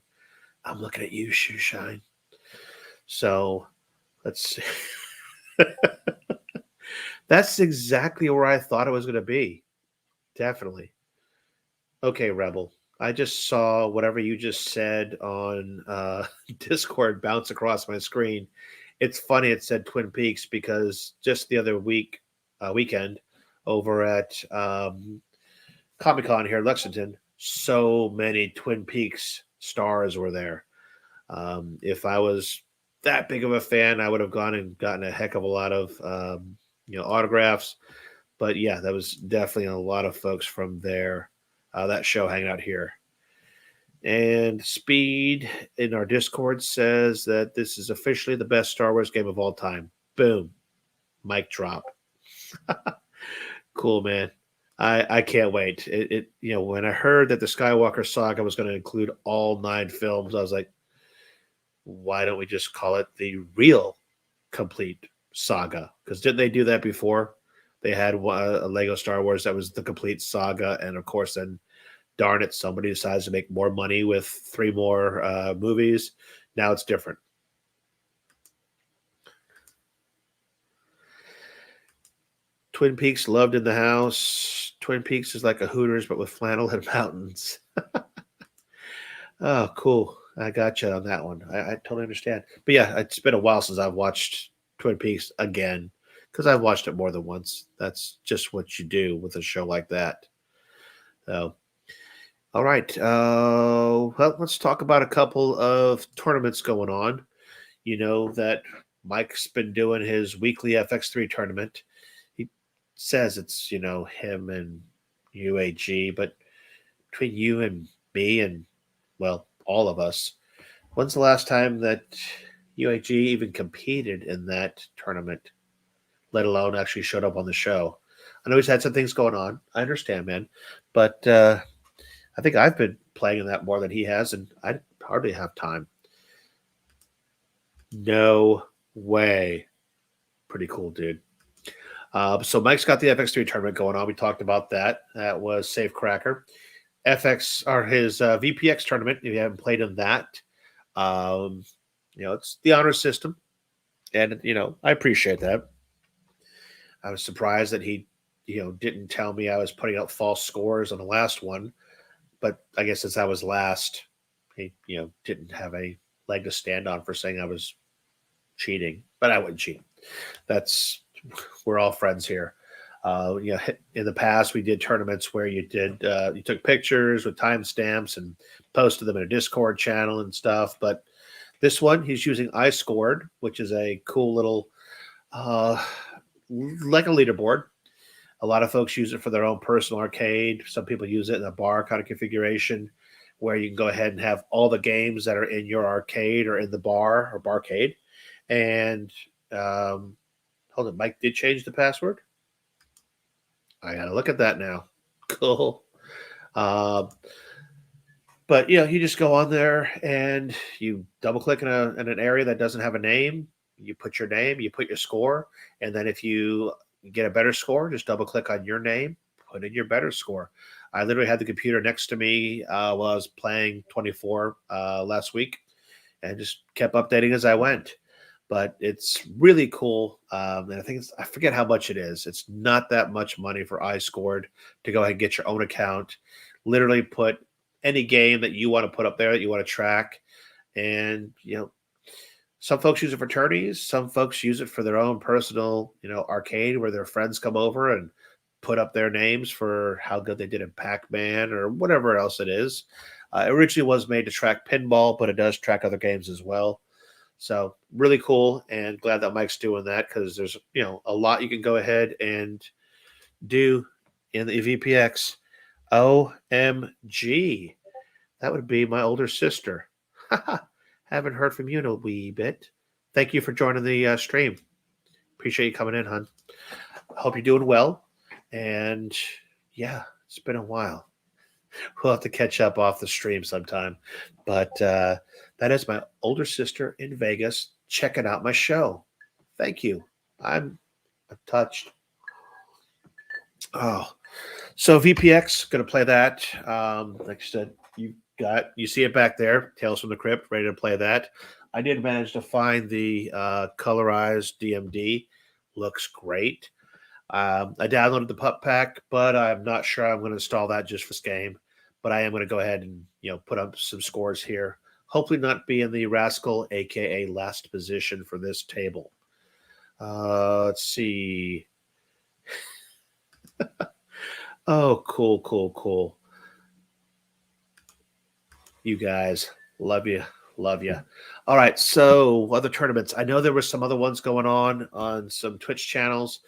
I'm looking at you, Shoeshine. So let's see. That's exactly where I thought it was going to be. Definitely. Okay, Rebel. I just saw whatever you just said on Discord bounce across my screen. It's funny it said Twin Peaks because just the other weekend over at Comic-Con here in Lexington, so many Twin Peaks stars were there. If I was that big of a fan, I would have gone and gotten a heck of a lot of autographs. But yeah, that was definitely a lot of folks from there, that show hanging out here. And Speed in our Discord says that this is officially the best Star Wars game of all time. Boom. Mic drop. Cool, man. I can't wait. When I heard that the Skywalker saga was going to include all 9 films, I was like, why don't we just call it the real complete saga? Because didn't they do that before? They had a Lego Star Wars that was the complete saga, and of course then darn it, somebody decides to make more money with 3 more movies. Now it's different. Twin Peaks loved in the house. Twin Peaks is like a Hooters, but with flannel and mountains. Oh, cool. I got you on that one. I totally understand. But yeah, it's been a while since I've watched Twin Peaks again because I've watched it more than once. That's just what you do with a show like that. So, all right. Well, let's talk about a couple of tournaments going on. You know that Mike's been doing his weekly FX3 tournament. He says it's, him and UAG, but between you and me and, well, all of us, when's the last time that UAG even competed in that tournament, let alone actually showed up on the show? I know he's had some things going on. I understand, man. But I think I've been playing in that more than he has, and I hardly have time. No way. Pretty cool, dude. So Mike's got the FX3 tournament going on. We talked about that. That was Safecracker. FX or his VPX tournament. If you haven't played in that, it's the honor system, and I appreciate that. I was surprised that he, didn't tell me I was putting out false scores on the last one, but I guess since I was last, he, didn't have a leg to stand on for saying I was cheating, but I wouldn't cheat. We're all friends here. In the past, we did tournaments where you took pictures with timestamps and posted them in a Discord channel and stuff. But this one, he's using iiRcade, which is a cool little, like a leaderboard. A lot of folks use it for their own personal arcade. Some people use it in a bar kind of configuration where you can go ahead and have all the games that are in your arcade or in the bar or barcade. And hold on, Mike did change the password. I got to look at that now. Cool. But you just go on there and you double click in an area that doesn't have a name. You put your name, you put your score, and then if you get a better score, just double click on your name, put in your better score. I literally had the computer next to me while I was playing 24 last week, and just kept updating as I went. But it's really cool, and I forget how much it is. It's not that much money for iiRcade to go ahead and get your own account. Literally put any game that you want to put up there that you want to track, and some folks use it for tourneys. Some folks use it for their own personal, arcade where their friends come over and put up their names for how good they did in Pac-Man or whatever else it is. It originally was made to track pinball, but it does track other games as well. So really cool, and glad that Mike's doing that because there's a lot you can go ahead and do in the VPX. OMG, that would be my older sister. Haven't heard from you in a wee bit. Thank you for joining the stream. Appreciate you coming in, hon. Hope you're doing well. And yeah, it's been a while. We'll have to catch up off the stream sometime. But that is my older sister in Vegas checking out my show. Thank you. I'm touched. Oh, so VPX, going to play that. Like I said, you see it back there, Tales from the Crypt, ready to play that. I did manage to find the colorized DMD. Looks great. I downloaded the pup pack, but I'm not sure I'm going to install that just for this game. But I am going to go ahead and put up some scores here. Hopefully not be in the Rascal, aka last position for this table. Let's see. Oh, cool. You guys, love you. All right, so other tournaments. I know there were some other ones going on some Twitch channels.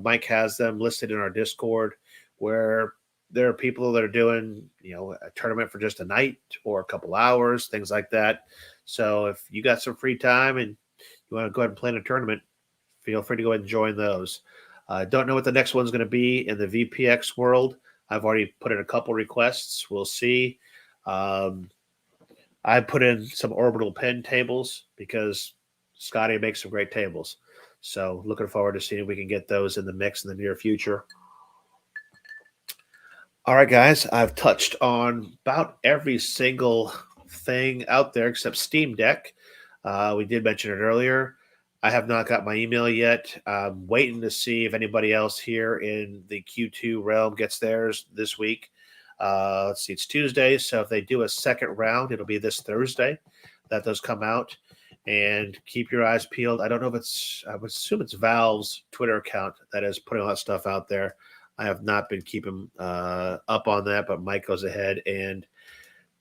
Mike has them listed in our Discord where there are people that are doing, a tournament for just a night or a couple hours, things like that. So if you got some free time and you want to go ahead and plan a tournament, feel free to go ahead and join those. Don't know what the next one's going to be in the VPX world. I've already put in a couple requests. We'll see. I put in some orbital pen tables because Scotty makes some great tables. So looking forward to seeing if we can get those in the mix in the near future. All right, guys, I've touched on about every single thing out there except Steam Deck. We did mention it earlier. I have not got my email yet. I'm waiting to see if anybody else here in the Q2 realm gets theirs this week. Let's see, it's Tuesday, so if they do a second round, it'll be this Thursday that those come out. And keep your eyes peeled. I don't know if I would assume it's Valve's Twitter account that is putting all that stuff out there. I have not been keeping up on that, but Mike goes ahead and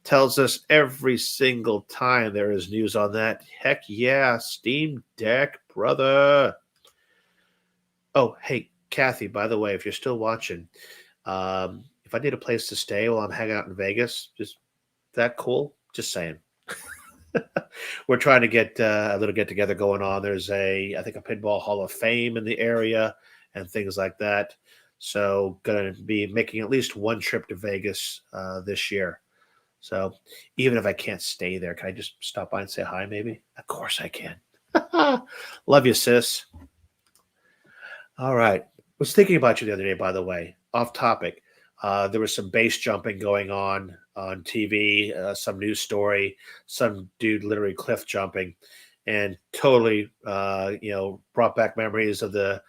tells us every single time there is news on that. Heck yeah, Steam Deck, brother. Oh, hey, Kathy, by the way, if you're still watching, if I need a place to stay while I'm hanging out in Vegas, just that cool? Just saying. We're trying to get a little get together going on. There's I think a Pinball Hall of Fame in the area and things like that. So going to be making at least one trip to Vegas this year. So even if I can't stay there, can I just stop by and say hi maybe? Of course I can. Love you, sis. All right. Was thinking about you the other day, by the way, off topic. There was some base jumping going on TV, some news story, some dude literally cliff jumping, and totally, brought back memories of the,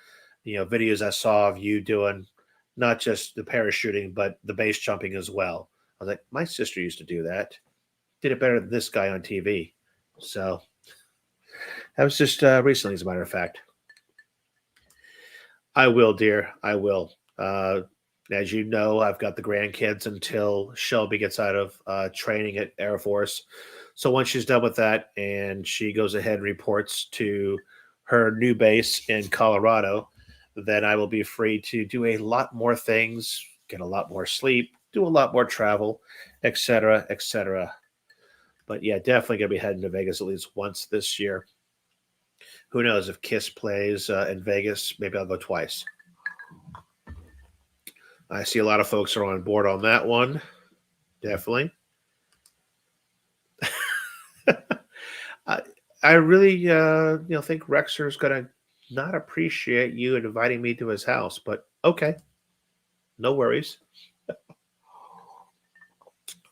videos I saw of you doing not just the parachuting, but the base jumping as well. I was like, my sister used to do that. Did it better than this guy on TV. So that was just recently, as a matter of fact. I will, dear. I will. As you know, I've got the grandkids until Shelby gets out of training at Air Force. So once she's done with that and she goes ahead and reports to her new base in Colorado, then I will be free to do a lot more things, get a lot more sleep, do a lot more travel, etc., etc. But yeah, definitely going to be heading to Vegas at least once this year. Who knows if Kiss plays in Vegas? Maybe I'll go twice. I see a lot of folks are on board on that one. Definitely. I really, think Rexer's going to not appreciate you inviting me to his house, but okay. No worries.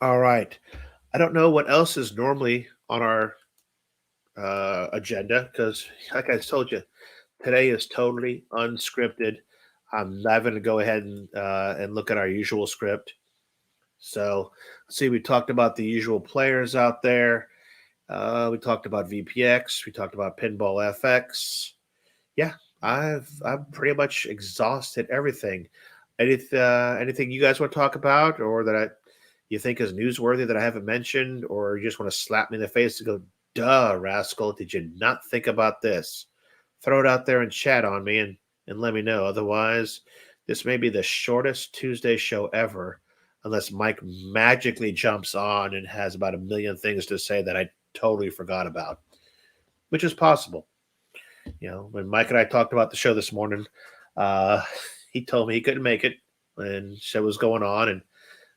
All right. I don't know what else is normally on our agenda because, like I told you, today is totally unscripted. I'm not going to go ahead and look at our usual script. So, see, we talked about the usual players out there. We talked about VPX. We talked about Pinball FX. Yeah, I've pretty much exhausted everything. Anything you guys want to talk about, or that you think is newsworthy that I haven't mentioned, or you just want to slap me in the face and go, "Duh, rascal! Did you not think about this?" Throw it out there and chat on me and let me know. Otherwise, this may be the shortest Tuesday show ever, unless Mike magically jumps on and has about a million things to say that I totally forgot about, which is possible. When Mike and I talked about the show this morning, uh, he told me he couldn't make it and show was going on. And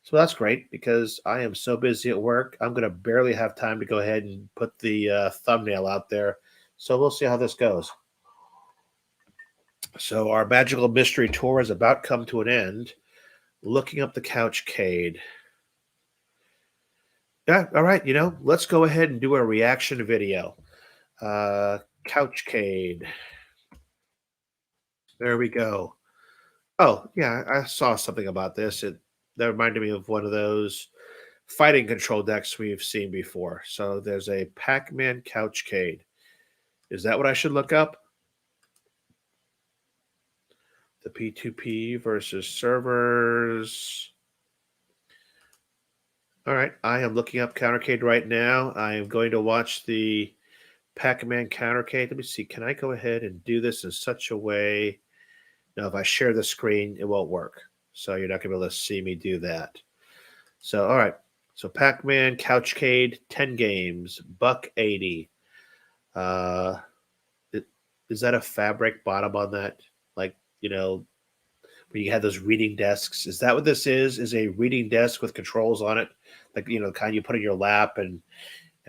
so that's great because I am so busy at work. I'm going to barely have time to go ahead and put the thumbnail out there. So we'll see how this goes. So our magical mystery tour has about come to an end. Looking up the Couchcade. Yeah, all right. Let's go ahead and do a reaction video. Couchcade. There we go. Oh, yeah, I saw something about this. That reminded me of one of those fighting control decks we've seen before. So there's a Pac-Man Couchcade. Is that what I should look up? The P2P versus servers. All right, I am looking up Countercade right now. I am going to watch the Pac-Man Countercade. Let me see. Can I go ahead and do this in such a way? Now, if I share the screen, it won't work. So you're not going to be able to see me do that. So, all right. So Pac-Man Couchcade, 10 games, $1.80. Is that a fabric bottom on that? Like, where you have those reading desks. Is that what this is? Is a reading desk with controls on it? Like, the kind you put in your lap and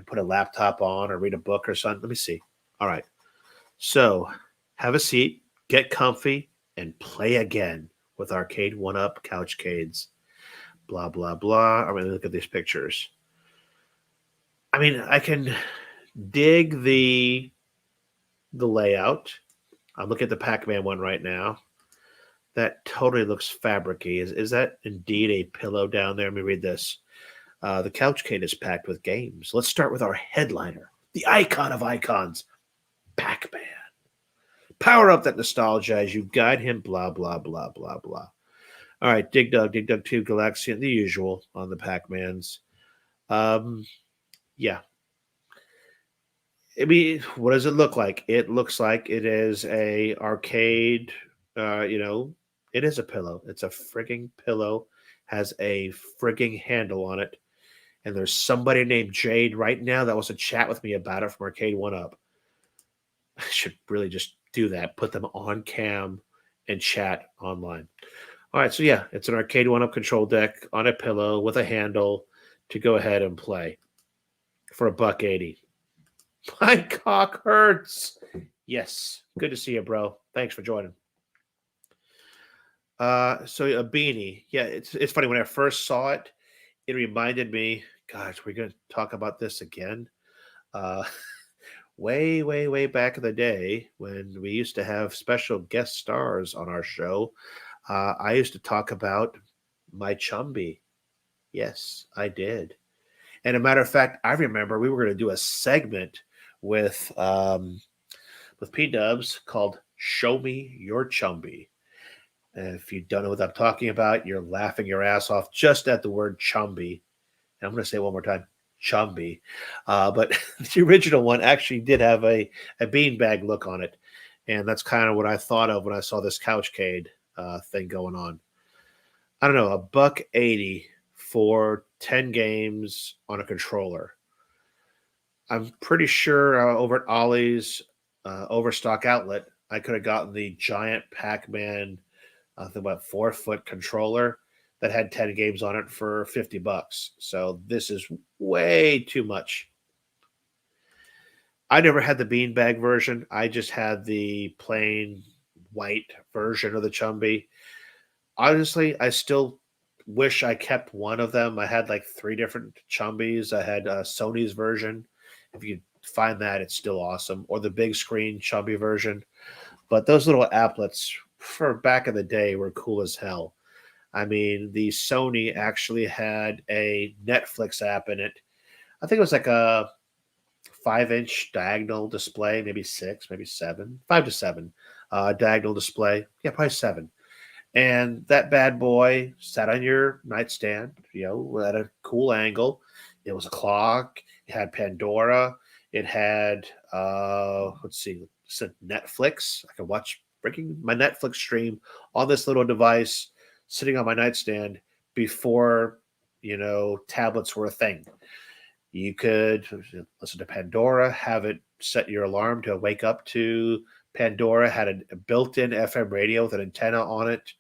put a laptop on or read a book or something? Let me see. All right. So have a seat, get comfy, and play again with Arcade 1-Up Couchcades. Blah, blah, blah. I'm going to look at these pictures. I mean, I can dig the layout. I'm looking at the Pac-Man one right now. That totally looks fabric-y. Is that indeed a pillow down there? Let me read this. The Couchcade is packed with games. Let's start with our headliner, the icon of icons, Pac-Man. Power up that nostalgia as you guide him, blah, blah, blah, blah, blah. All right, Dig Dug 2, Galaxian, the usual on the Pac-Mans. Yeah. I mean, what does it look like? It looks like it is a arcade, it is a pillow. It's a frigging pillow, has a frigging handle on it. And there's somebody named Jade right now that wants to chat with me about it from Arcade 1-Up. I should really just do that, put them on cam and chat online. All right, so yeah, it's an Arcade 1-Up control deck on a pillow with a handle to go ahead and play for $1.80. My cock hurts. Yes, good to see you, bro. Thanks for joining. So a beanie. Yeah, it's funny when I first saw it, it reminded me, gosh, we're gonna talk about this again. Uh way, way, way back in the day when we used to have special guest stars on our show, I used to talk about my chumby. Yes, I did. And a matter of fact, I remember we were going to do a segment with P Dubs called "Show Me Your Chumby." And if you don't know what I'm talking about, you're laughing your ass off just at the word chumby. And I'm going to say it one more time, chumby. But the original one actually did have a beanbag look on it. And that's kind of what I thought of when I saw this Couchcade thing going on. I don't know, a buck 80 for 10 games on a controller. I'm pretty sure over at Ollie's Overstock Outlet, I could have gotten the giant Pac-Man, I think about 4 foot controller that had 10 games on it for $50. So this is way too much. I never had the beanbag version. I just had the plain white version of the Chumby. Honestly, I still wish I kept one of them. I had like 3 different Chumbies. I had Sony's version. If you find that, it's still awesome. Or the big screen Chumby version. But those little applets for back in the day were cool as hell. I mean, the Sony actually had a Netflix app in it. I think it was like a 5-inch diagonal display, maybe 6, maybe 7, 5 to 7 diagonal display. Yeah, probably 7. And that bad boy sat on your nightstand, at a cool angle. It was a clock. It had Pandora. It had, let's see, it said Netflix. I could watch breaking my Netflix stream on this little device sitting on my nightstand before, tablets were a thing. You could listen to Pandora, have it set your alarm to wake up to Pandora, had a built-in FM radio with an antenna on it.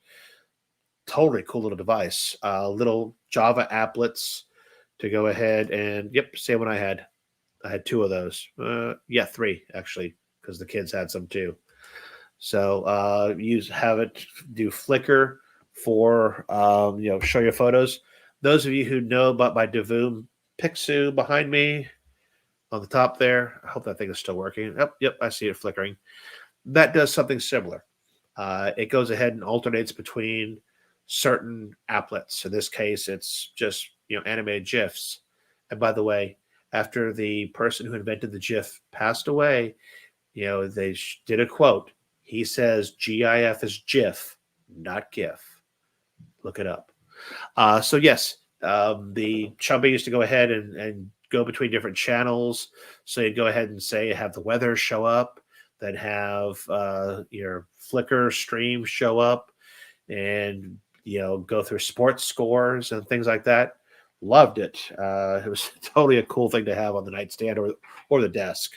Totally cool little device. Little Java applets to go ahead and, yep, same one I had. I had 2 of those. Yeah, 3 actually, because the kids had some too. So have it do flicker for show your photos. Those of you who know about my Devoom Pixu behind me on the top there, I hope that thing is still working. Yep, I see it flickering. That does something similar. It goes ahead and alternates between certain applets. In this case, it's just animated GIFs. And by the way, after the person who invented the GIF passed away, they did a quote. He says GIF is GIF, not GIF. Look it up. So yes, the Chumby used to go ahead and go between different channels. So you'd go ahead and say have the weather show up, then have your Flickr stream show up, and go through sports scores and things like that. Loved it. It was totally a cool thing to have on the nightstand or the desk.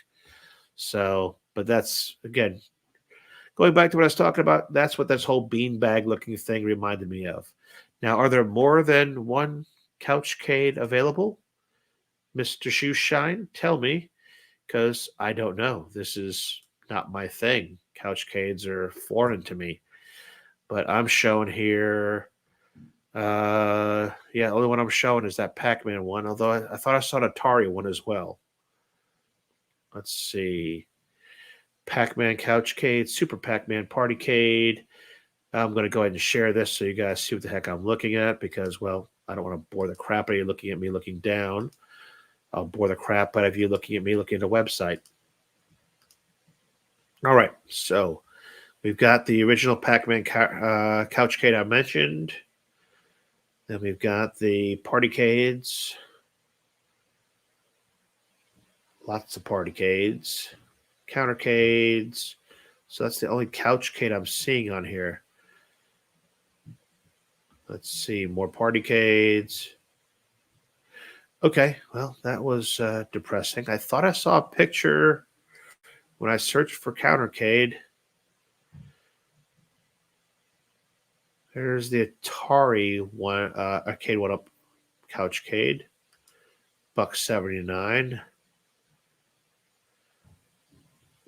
So, but that's again going back to what I was talking about. That's what this whole beanbag looking thing reminded me of. Now, are there more than one Couchcade available? Mr. Shoeshine, tell me, because I don't know. This is not my thing. Couchcades are foreign to me. But I'm showing here. Yeah, the only one I'm showing is that Pac-Man one, although I thought I saw an Atari one as well. Let's see. Pac-Man Couchcade, Super Pac-Man Partycade. I'm going to go ahead and share this so you guys see what the heck I'm looking at because, well, I don't want to bore the crap out of you looking at me looking down. I'll bore the crap out of you looking at me looking at the website. All right, so we've got the original Pac-Man Couchcade I mentioned. Then we've got the Partycades. Lots of Partycades. Countercades. So that's the only Couchcade I'm seeing on here. Let's see, more Partycades. Okay, well, that was depressing. I thought I saw a picture when I searched for Countercade. There's the Atari one, arcade one up, Couchcade, $1.79.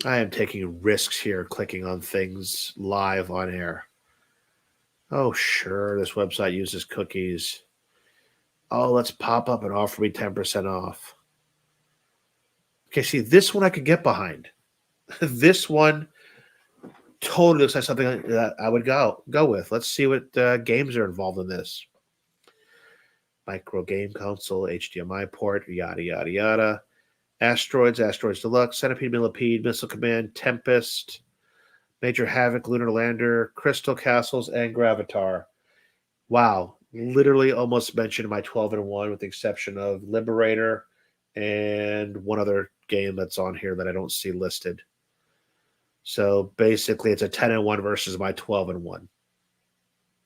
I am taking risks here, clicking on things live on air. Oh, sure. This website uses cookies. Oh, let's pop up and offer me 10% off. Okay, see, this one I could get behind. This one totally looks like something that I would go with. Let's see what games are involved in this. Micro game console, HDMI port, yada, yada, yada. Asteroids Deluxe, Centipede, Millipede, Missile Command, Tempest, Major Havoc, Lunar Lander, Crystal Castles, and Gravatar. Wow. Literally almost mentioned my 12-1 with the exception of Liberator and one other game that's on here that I don't see listed. So basically it's a 10-1 versus my 12-1.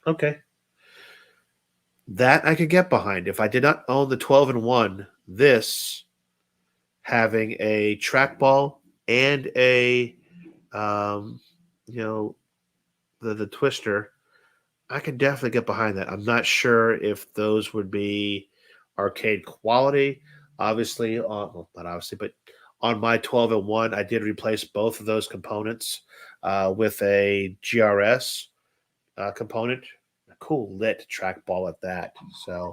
Okay. That I could get behind. If I did not own the 12-1, this having a trackball and a the twister, I can definitely get behind that. I'm not sure if those would be arcade quality. Obviously, well, not obviously, but on my 12-1, I did replace both of those components with a GRS component. A cool lit trackball at that. So,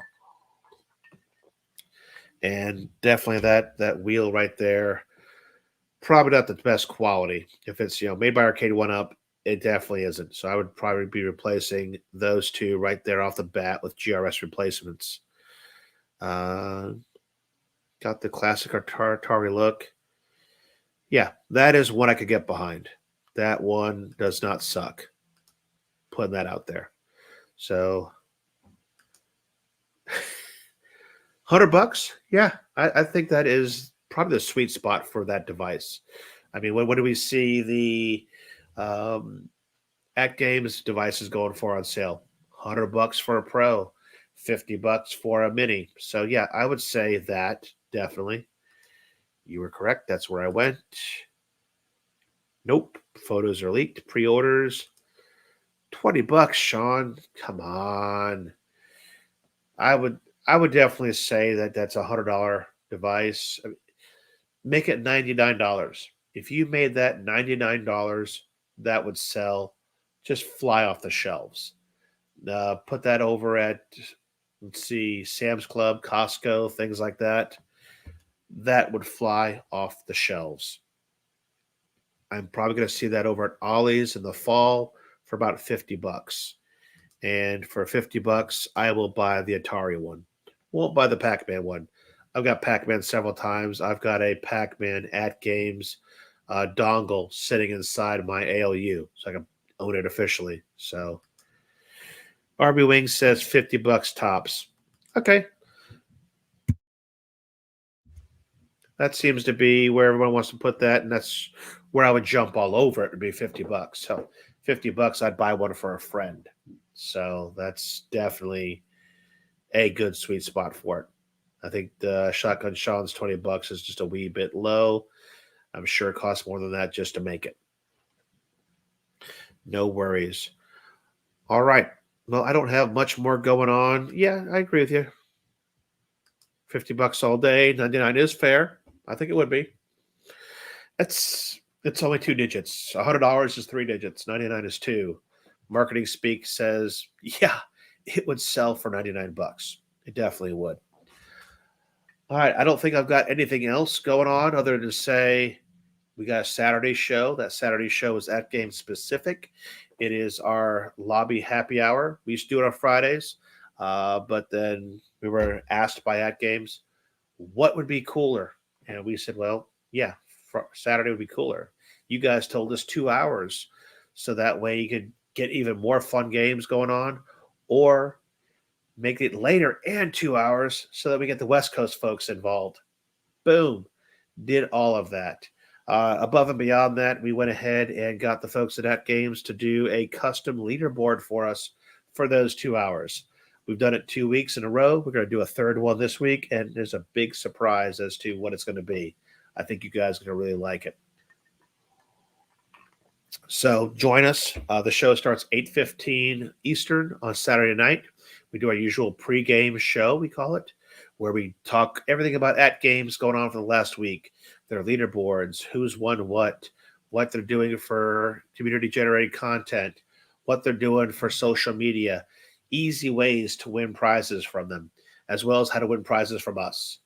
and definitely that wheel right there, probably not the best quality. If it's made by Arcade One Up, it definitely isn't. So I would probably be replacing those two right there off the bat with GRS replacements. Got the classic Atari look. Yeah, that is one I could get behind. That one does not suck. Putting that out there. So $100, yeah, I think that is probably the sweet spot for that device. I mean, when do we see the at games devices going for on sale? $100 for a Pro, $50 for a Mini. So yeah, I would say that definitely. You were correct. That's where I went. Nope. Photos are leaked. Pre-orders. $20, Sean. Come on. I would definitely say that that's $100 device. I mean, make it $99. If you made that $99, that would sell, just fly off the shelves. Put that over at, let's see, Sam's Club, Costco, things like that. That would fly off the shelves. I'm probably going to see that over at Ollie's in the fall for about $50. And for $50, I will buy the Atari one. Won't buy the Pac-Man one. I've got Pac-Man several times. I've got a Pac-Man at games dongle sitting inside my ALU, so I can own it officially. So RB Wing says $50 tops. Okay. That seems to be where everyone wants to put that, and that's where I would jump all over it, would be $50. So $50, I'd buy one for a friend. So that's definitely a good sweet spot for it. I think the Shotgun Sean's $20 is just a wee bit low. I'm sure it costs more than that just to make it. No worries. All right. Well, I don't have much more going on. Yeah, I agree with you. $50 all day, 99 is fair. I think it would be. It's only two digits. $100 is three digits. 99 is two. Marketing speak says, yeah, it would sell for $99. It definitely would. All right. I don't think I've got anything else going on other than to say we got a Saturday show. That Saturday show is at game specific. It is our lobby happy hour. We used to do it on Fridays, but then we were asked by at games, what would be cooler? And we said, well, yeah, Saturday would be cooler. You guys told us 2 hours, so that way you could get even more fun games going on, or make it later and 2 hours so that we get the West Coast folks involved. Boom. Did all of that. Above and beyond that, we went ahead and got the folks at Games to do a custom leaderboard for us for those 2 hours. We've done it 2 weeks in a row. We're going to do a third one this week, and there's a big surprise as to what it's going to be. I think you guys are going to really like it. So join us. The show starts 8:15 Eastern on Saturday night. We do our usual pregame show, we call it, where we talk everything about at games going on for the last week, their leaderboards, who's won what they're doing for community-generated content, what they're doing for social media, easy ways to win prizes from them, as well as how to win prizes from us.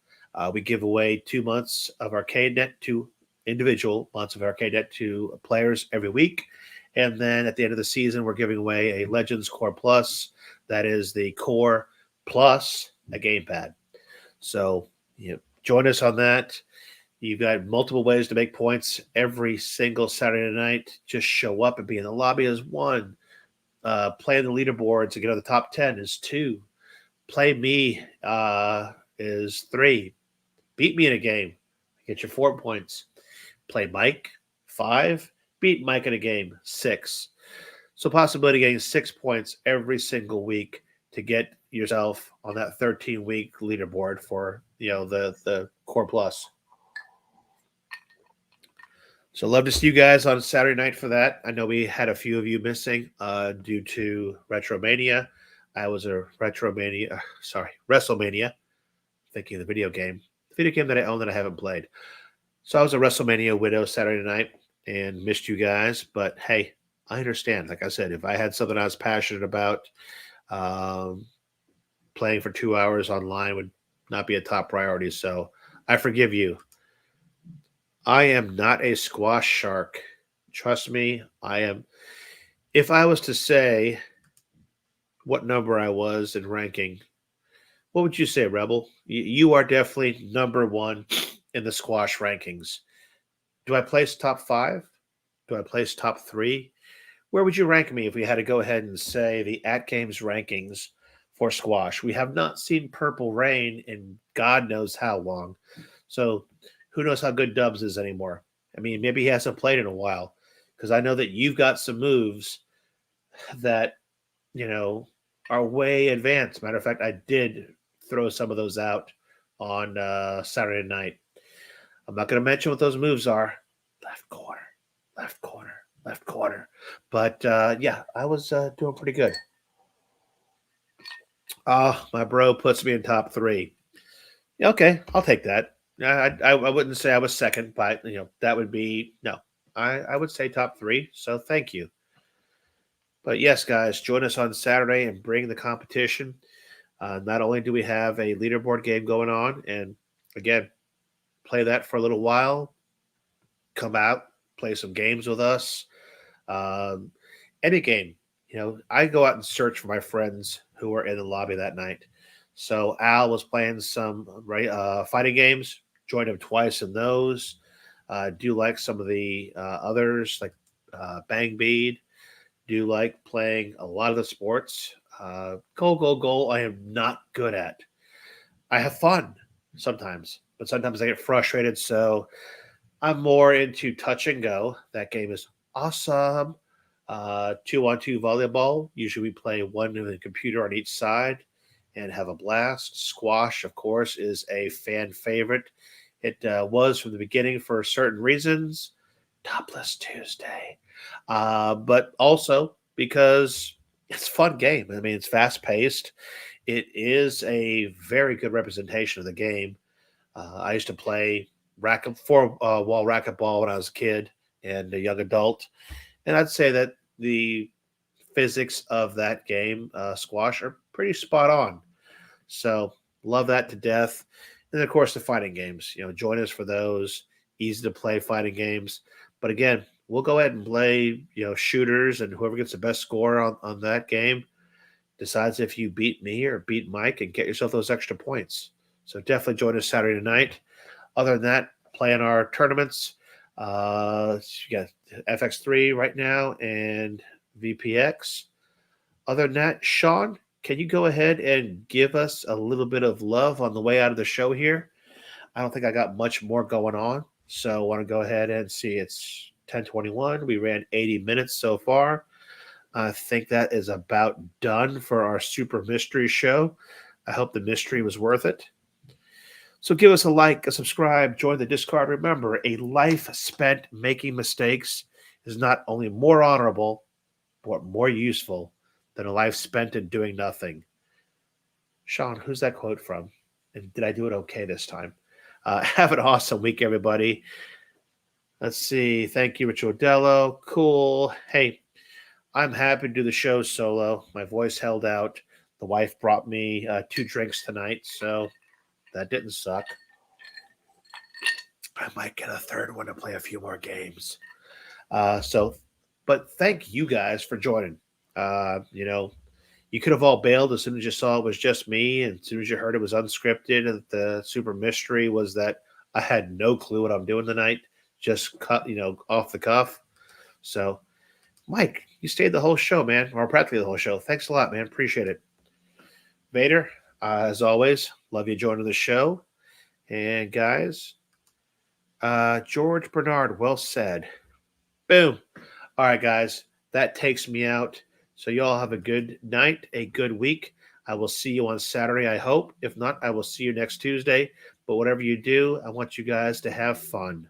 We give away 2 months of ArcadeNet to individual months of ArcadeNet to players every week. And then at the end of the season, we're giving away a Legends Core Plus. That is the Core Plus a gamepad. So join us on that. You've got multiple ways to make points every single Saturday night. Just show up and be in the lobby is 1. Play in the leaderboards and get on the top 10 is 2. Play me is 3. Beat me in a game. Get your 4 points. Play Mike, 5. Beat Mike in a game, 6. So possibility of getting 6 points every single week to get yourself on that 13-week leaderboard for the Core Plus. So love to see you guys on Saturday night for that. I know we had a few of you missing due to Retromania. I was a WrestleMania, thinking of the video game that I own that I haven't played. So I was a WrestleMania widow Saturday night and missed you guys. But hey, I understand. Like I said, if I had something I was passionate about, playing for 2 hours online would not be a top priority. So I forgive you. I am not a squash shark. Trust me, I am. If I was to say what number I was in ranking, what would you say, Rebel? You are definitely number 1 in the squash rankings. Do I place top 5? Do I place top 3? Where would you rank me if we had to go ahead and say the At Games rankings for squash? We have not seen Purple Rain in God knows how long. So who knows how good Dubs is anymore? I mean, maybe he hasn't played in a while, because I know that you've got some moves that, are way advanced. Matter of fact, I did throw some of those out on Saturday night. I'm not going to mention what those moves are. Left corner, left corner, left corner. But yeah, I was doing pretty good. My bro puts me in top 3. Okay, I'll take that. I wouldn't say I was second, but that would be no. I would say top 3. So thank you. But yes, guys, join us on Saturday and bring the competition. Not only do we have a leaderboard game going on, and again, play that for a little while. Come out, play some games with us. Any game. I go out and search for my friends who were in the lobby that night. So Al was playing some fighting games. Joined him twice in those. Do like some of the others, like Bang Bead. Do like playing a lot of the sports. Goal. I am not good at. I have fun sometimes, but sometimes I get frustrated. So I'm more into touch and go. That game is awesome. 2-on-2 volleyball. Usually we play one with a computer on each side and have a blast. Squash, of course, is a fan favorite. It was from the beginning for certain reasons. Topless Tuesday. But also because it's a fun game. I mean, it's fast paced. It is a very good representation of the game. I used to play wall racquetball when I was a kid and a young adult. And I'd say that the physics of that game, squash, are pretty spot on. So love that to death. And of course, the fighting games. Join us for those. Easy to play fighting games. But again, we'll go ahead and play, shooters, and whoever gets the best score on that game decides if you beat me or beat Mike and get yourself those extra points. So definitely join us Saturday night. Other than that, play in our tournaments. You got FX3 right now and VPX. Other than that, Sean, can you go ahead and give us a little bit of love on the way out of the show here? I don't think I got much more going on, so I want to go ahead and see. It's 10:21. We ran 80 minutes so far. I think that is about done for our Super Mystery Show. I hope the mystery was worth it. So give us a like, a subscribe, join the Discord. Remember, a life spent making mistakes is not only more honorable, but more useful than a life spent in doing nothing. Sean, who's that quote from? And did I do it okay this time? Have an awesome week, everybody. Let's see. Thank you, Rich Odello. Cool. Hey, I'm happy to do the show solo. My voice held out. The wife brought me 2 drinks tonight, so that didn't suck. I might get a third one to play a few more games. But thank you guys for joining. You could have all bailed as soon as you saw it was just me, and as soon as you heard it was unscripted, and the super mystery was that I had no clue what I'm doing tonight, just cut, off the cuff. So, Mike, you stayed the whole show, man, or practically the whole show. Thanks a lot, man. Appreciate it. Vader, as always, love you joining the show. And guys, George Bernard, well said. Boom. All right, guys, that takes me out. So you all have a good night, a good week. I will see you on Saturday, I hope. If not, I will see you next Tuesday. But whatever you do, I want you guys to have fun.